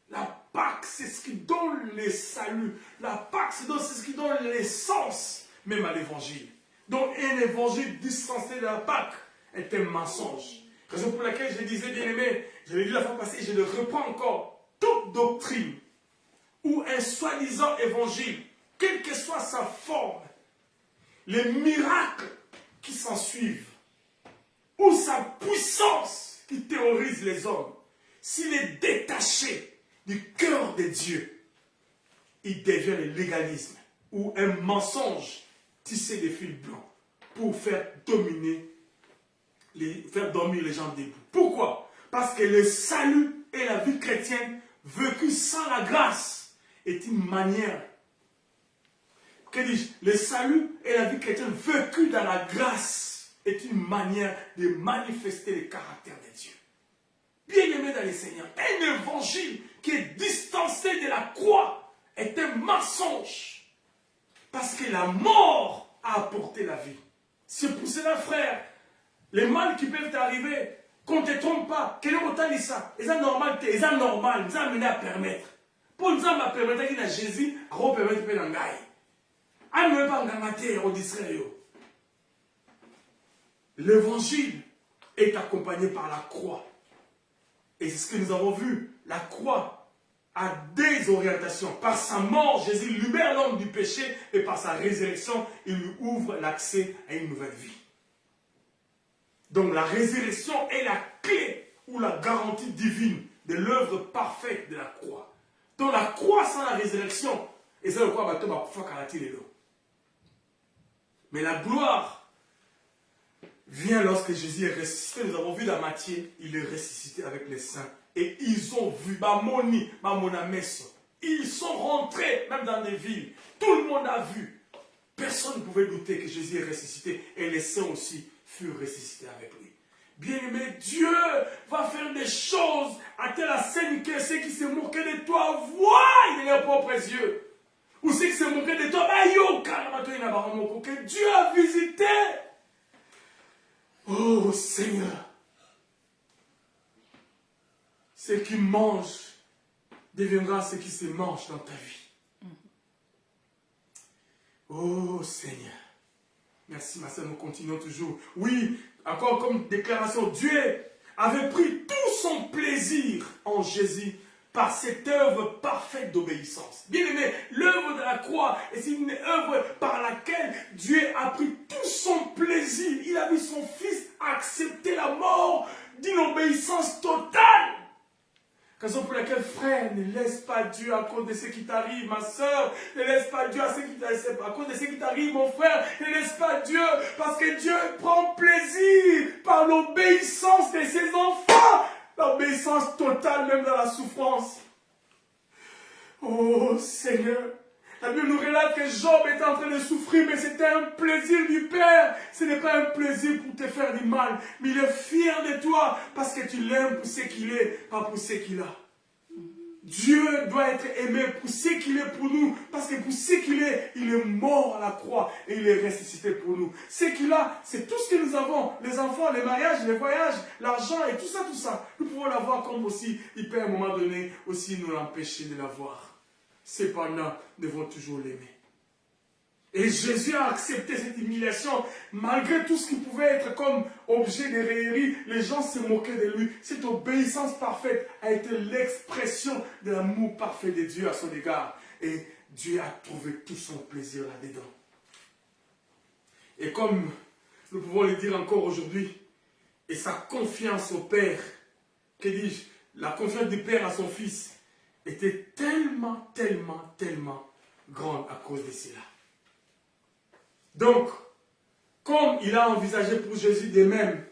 La Pâque, c'est ce qui donne le salut. La Pâque, c'est ce qui donne l'essence même à l'évangile. Donc, un évangile distancé de la Pâque est un mensonge. Raison pour laquelle je disais, bien aimé, je l'ai dit la fois passée, je le reprends encore. Toute doctrine ou un soi-disant évangile, quelle que soit sa forme, les miracles qui s'en suivent, ou sa puissance qui terrorise les hommes, s'il est détaché du cœur de Dieu, il devient le légalisme ou un mensonge tissé de fils blancs pour faire dormir les gens debout. Pourquoi? Parce que le salut et la vie chrétienne vécue sans la grâce est une manière, que dis-je, le salut et la vie chrétienne vécue dans la grâce est une manière de manifester le caractère de Dieu. Bien-aimé dans le Seigneur, un évangile qui est distancé de la croix est un mensonge. Parce que la mort a apporté la vie. C'est pour cela, frère, les mal qui peuvent t'arriver, qu'on ne te trompe pas, que les montagnes disent ça, ils sont normal, ils sont normal, ils sont amenés à permettre. Pour nous permettre qu'il y a Jésus, à repermettre de faire un ne pas en au distrait. L'évangile est accompagné par la croix. Et c'est ce que nous avons vu. La croix à désorientation. Par sa mort, Jésus libère l'homme du péché et par sa résurrection, il lui ouvre l'accès à une nouvelle vie. Donc la résurrection est la clé ou la garantie divine de l'œuvre parfaite de la croix. Donc la croix sans la résurrection, et c'est le quoi bateau va pouvoir carater les lots. Mais la gloire vient lorsque Jésus est ressuscité. Nous avons vu dans Matthieu, il est ressuscité avec les saints. Et ils ont vu, ils sont rentrés même dans des villes. Tout le monde a vu. Personne ne pouvait douter que Jésus est ressuscité. Et les saints aussi furent ressuscités avec lui. Bien-aimé, Dieu va faire des choses à telle scène que ceux qui se moquaient de toi voient de leurs propres yeux. Ou ceux qui se moquaient de toi, que Dieu a visité. Oh Seigneur, ce qui mange deviendra ce qui se mange dans ta vie. Oh Seigneur, merci ma soeur, nous continuons toujours. Oui, encore comme déclaration, Dieu avait pris tout son plaisir en Jésus par cette œuvre parfaite d'obéissance. Bien aimé, l'œuvre de la croix est une œuvre par laquelle Dieu a pris tout son plaisir. Il a vu son Fils accepter la mort d'une obéissance totale. Raison pour laquelle, frère, ne laisse pas Dieu à cause de ce qui t'arrive, ma soeur. Ne laisse pas Dieu à cause de ce qui t'arrive, mon frère. Ne laisse pas Dieu, parce que Dieu prend plaisir par l'obéissance de ses enfants. L'obéissance totale, même dans la souffrance. Oh Seigneur, la Bible nous relate que Job était en train de souffrir, mais c'était un plaisir du Père. Ce n'est pas un plaisir pour te faire du mal, mais il est fier de toi parce que tu l'aimes pour ce qu'il est, pas pour ce qu'il a. Dieu doit être aimé pour ce qu'il est pour nous, parce que pour ce qu'il est, il est mort à la croix et il est ressuscité pour nous. Ce qu'il a, c'est tout ce que nous avons, les enfants, les mariages, les voyages, l'argent et tout ça. Nous pouvons l'avoir comme aussi, il peut à un moment donné aussi nous l'empêcher de l'avoir. Cependant, nous devons toujours l'aimer. Et Jésus a accepté cette humiliation, malgré tout ce qui pouvait être comme objet de raillerie. Les gens se moquaient de lui. Cette obéissance parfaite a été l'expression de l'amour parfait de Dieu à son égard. Et Dieu a trouvé tout son plaisir là-dedans. Et comme nous pouvons le dire encore aujourd'hui, et sa confiance au Père, que dis-je, la confiance du Père à son Fils, était tellement grande à cause de cela. Donc, comme il a envisagé pour Jésus de même,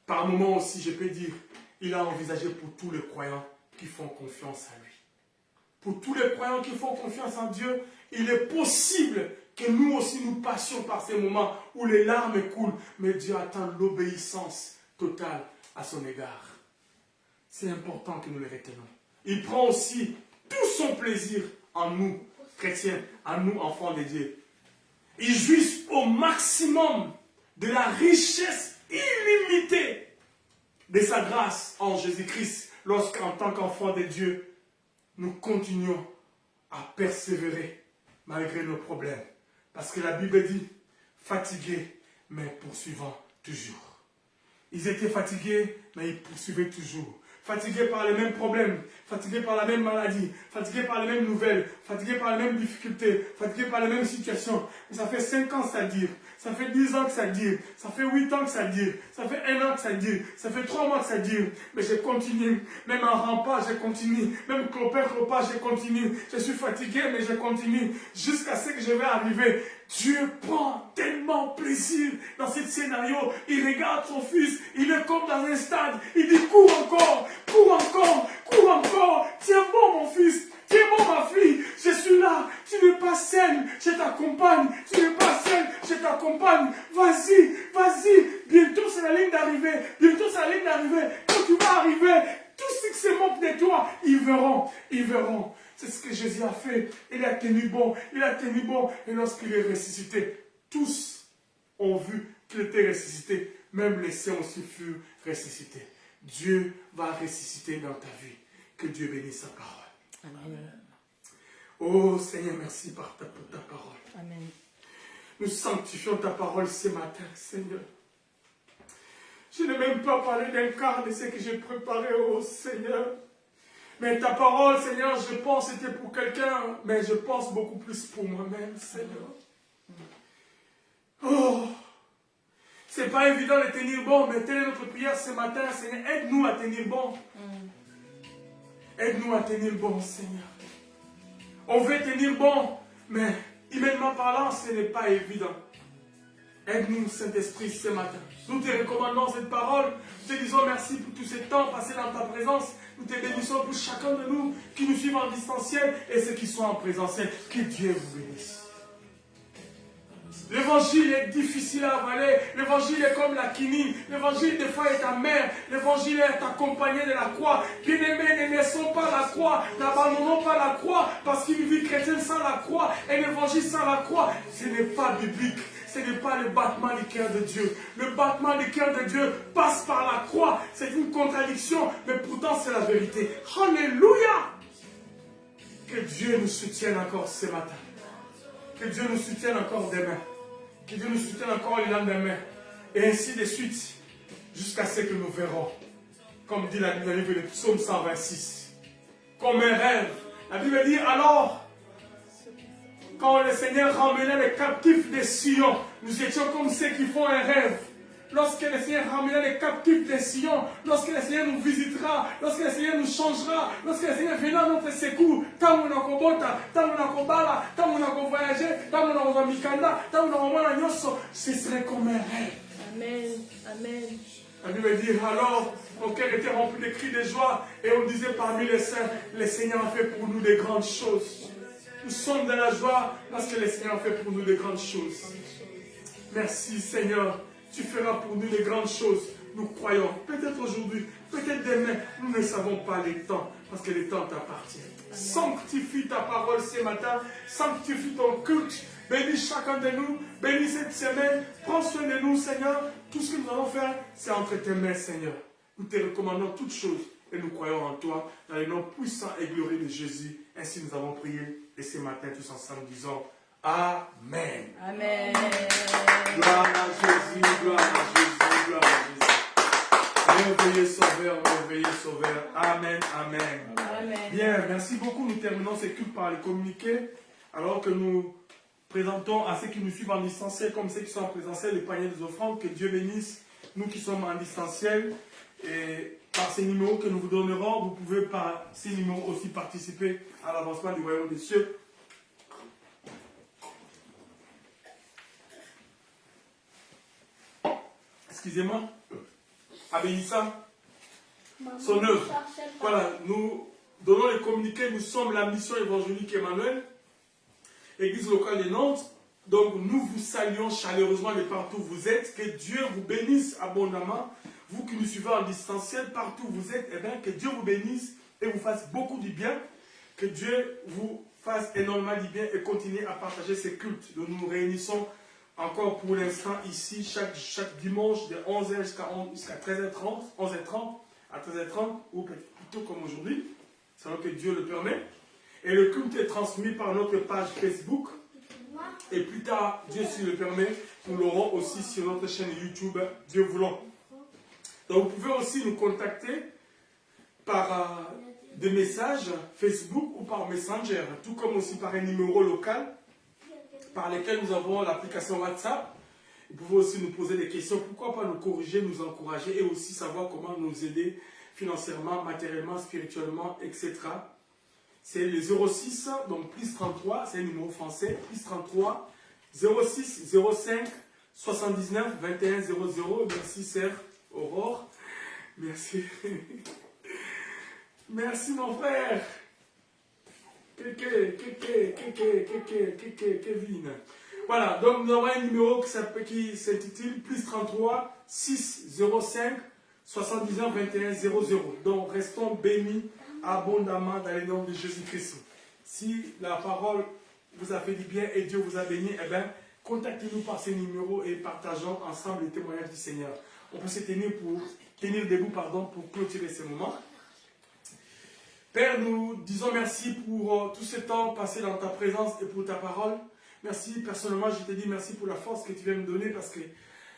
par moments aussi, je peux dire, il a envisagé pour tous les croyants qui font confiance à lui. Pour tous les croyants qui font confiance en Dieu, il est possible que nous aussi nous passions par ces moments où les larmes coulent, mais Dieu attend l'obéissance totale à son égard. C'est important que nous le retenons. Il prend aussi tout son plaisir en nous, chrétiens, en nous, enfants de Dieu. Il jouit au maximum de la richesse illimitée de sa grâce en Jésus-Christ, lorsqu'en tant qu'enfants de Dieu, nous continuons à persévérer malgré nos problèmes. Parce que la Bible dit, fatigués, mais poursuivant toujours. Ils étaient fatigués, mais ils poursuivaient toujours. Fatigués par les mêmes problèmes, fatigués par la même maladie, fatigués par les mêmes nouvelles, fatigués par les mêmes difficultés, fatigués par les mêmes situations. Et ça fait 5 ans que ça dure, ça fait 10 ans que ça dure, ça fait 8 ans que ça dure, ça fait 1 an que ça dure, ça fait 3 mois que ça dure. Mais je continue, même en rampant, je continue, même clopin, je continue. Je suis fatigué, mais je continue, jusqu'à ce que je vais arriver. Dieu prend tellement plaisir dans ce scénario. Il regarde son fils, il est comme dans un stade. Il dit, cours encore, cours encore, cours encore. Tiens bon mon fils, tiens bon ma fille, je suis là. Tu n'es pas seul, je t'accompagne. Tu n'es pas seul, je t'accompagne. Vas-y, vas-y. Bientôt c'est la ligne d'arrivée. Bientôt c'est la ligne d'arrivée. Quand tu vas arriver, tous ceux qui se moquent de toi, ils verront, ils verront. C'est ce que Jésus a fait. Il a tenu bon. Il a tenu bon. Et lorsqu'il est ressuscité, tous ont vu qu'il était ressuscité. Même les saints aussi furent ressuscités. Dieu va ressusciter dans ta vie. Que Dieu bénisse sa parole. Amen. Oh Seigneur, merci pour ta parole. Amen. Nous sanctifions ta parole ce matin, Seigneur. Je n'ai même pas parlé d'un quart de ce que j'ai préparé, oh Seigneur. Mais ta parole, Seigneur, je pense que c'était pour quelqu'un, mais je pense beaucoup plus pour moi-même, Seigneur. Oh, c'est pas évident de tenir bon, mais telle est notre prière ce matin, Seigneur. Aide-nous à tenir bon. Aide-nous à tenir bon, Seigneur. On veut tenir bon, mais humainement parlant, ce n'est pas évident. Aide-nous, Saint-Esprit, ce matin. Nous te recommandons cette parole. Nous te disons merci pour tout ce temps passé dans ta présence. Nous te bénissons pour chacun de nous qui nous suivent en distanciel et ceux qui sont en présentiel. Que Dieu vous bénisse. L'évangile est difficile à avaler. L'évangile est comme la quinine. L'évangile des fois est amer. L'évangile est accompagné de la croix. Bien-aimés, ne laissons pas la croix. N'abandonnons pas la croix parce qu'une vie chrétienne sans la croix et l'évangile sans la croix, ce n'est pas biblique. Ce n'est pas le battement du cœur de Dieu. Le battement du cœur de Dieu passe par la croix. C'est une contradiction, mais pourtant c'est la vérité. Alléluia! Que Dieu nous soutienne encore ce matin. Que Dieu nous soutienne encore demain. Que Dieu nous soutienne encore le lendemain. Et ainsi de suite, jusqu'à ce que nous verrons. Comme dit la Bible dans le livre de Psaume 126. Comme un rêve. La Bible dit alors, quand le Seigneur ramenait les captifs de Sion, nous étions comme ceux qui font un rêve. Lorsque le Seigneur ramena les captifs de Sion, lorsque le Seigneur nous visitera, lorsque le Seigneur nous changera, lorsque le Seigneur viendra à notre secours, tant on a kobota, tant on a kobala, tant on a voyagé, tant on a mikanda, tant on a nyoso, ce serait comme un rêve. Amen. Amen. La Bible dit alors, mon cœur était rempli de cris de joie et on disait parmi les saints, le Seigneur a fait pour nous de grandes choses. Nous sommes dans la joie parce que le Seigneur a fait pour nous de grandes choses. Merci Seigneur. Tu feras pour nous de grandes choses. Nous croyons. Peut-être aujourd'hui, peut-être demain. Nous ne savons pas les temps. Parce que les temps t'appartiennent. Sanctifie ta parole ce matin. Sanctifie ton culte. Bénis chacun de nous. Bénis cette semaine. Prends soin de nous, Seigneur. Tout ce que nous allons faire, c'est entre tes mains, Seigneur. Nous te recommandons toutes choses. Et nous croyons en toi. Dans le nom puissant et glorieux de Jésus. Ainsi nous avons prié. Et ce matin, tous ensemble, disons Amen. Amen. Gloire à Jésus, gloire à Jésus, gloire à Jésus. Merveilleux Sauveur, merveilleux Sauveur. Amen, amen. Amen. Bien, merci beaucoup. Nous terminons ces cultes par les communiqués. Alors que nous présentons à ceux qui nous suivent en distanciel, comme ceux qui sont en présentiel, le panier des offrandes. Que Dieu bénisse nous qui sommes en distanciel. Et par ces numéros que nous vous donnerons, vous pouvez par ces numéros aussi participer à l'avancement du royaume des cieux. Excusez-moi, Abéissa, son œuvre. Voilà, nous donnons les communiqués, nous sommes la mission évangélique Emmanuel, Église locale de Nantes. Donc nous vous saluons chaleureusement de partout où vous êtes. Que Dieu vous bénisse abondamment. Vous qui nous suivez en distanciel, partout où vous êtes, eh bien, que Dieu vous bénisse et vous fasse beaucoup du bien. Que Dieu vous fasse énormément du bien et continue à partager ces cultes. Nous nous réunissons encore pour l'instant ici, chaque dimanche de 11h jusqu'à 13h30, 11h30 à 13h30, ou plutôt comme aujourd'hui, selon que Dieu le permet. Et le culte est transmis par notre page Facebook. Et plus tard, Dieu s'il le permet, nous l'aurons aussi sur notre chaîne YouTube, Dieu voulant. Donc vous pouvez aussi nous contacter par des messages Facebook ou par Messenger, tout comme aussi par un numéro local par lesquels nous avons l'application WhatsApp. Vous pouvez aussi nous poser des questions, pourquoi pas nous corriger, nous encourager et aussi savoir comment nous aider financièrement, matériellement, spirituellement, etc. C'est le 06, donc plus 33, c'est un numéro français, plus 33, 06 05 79 21 00. Merci Sœur Aurore. Merci. Merci mon frère. Kevin. Voilà, donc nous avons un numéro qui s'intitule plus 33 6 05 79 21 00. Donc restons bénis abondamment dans le nom de Jésus-Christ. Si la parole vous a fait du bien et Dieu vous a béni, eh bien, contactez-nous par ces numéros et partageons ensemble les témoignages du Seigneur. On peut se tenir debout pour clôturer ce moment. Père, nous disons merci pour tout ce temps passé dans ta présence et pour ta parole. Merci, personnellement, je te dis merci pour la force que tu viens me donner parce que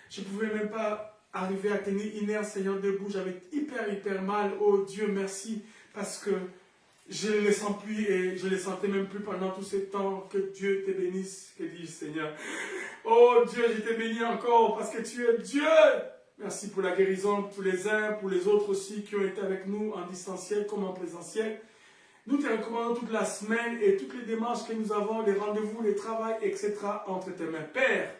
je ne pouvais même pas arriver à tenir une heure, Seigneur, debout. J'avais hyper mal. Oh Dieu, merci parce que Je ne les sens plus et je ne les sentais même plus pendant tout ce temps. Que Dieu te bénisse, que dis-je Seigneur. Oh Dieu, je te bénis encore parce que tu es Dieu. Merci pour la guérison de tous les uns, pour les autres aussi qui ont été avec nous en distanciel comme en présentiel. Nous te recommandons toute la semaine et toutes les démarches que nous avons, les rendez-vous, les travails, etc. entre tes mains. Père,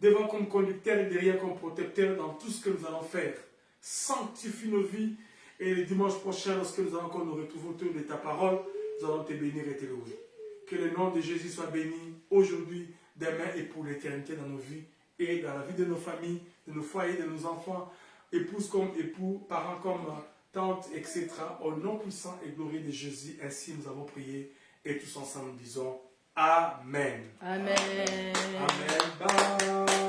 devant comme conducteur et derrière comme protecteur dans tout ce que nous allons faire. Sanctifie nos vies et le dimanche prochain, lorsque nous allons encore nous retrouver autour de ta parole, nous allons te bénir et te louer. Que le nom de Jésus soit béni aujourd'hui, demain et pour l'éternité dans nos vies et dans la vie de nos familles, de nos foyers, de nos enfants, épouses comme époux, parents comme tantes, etc. Au nom puissant et glorieux de Jésus, ainsi nous avons prié et tous ensemble nous disons Amen. Amen. Amen. Bye.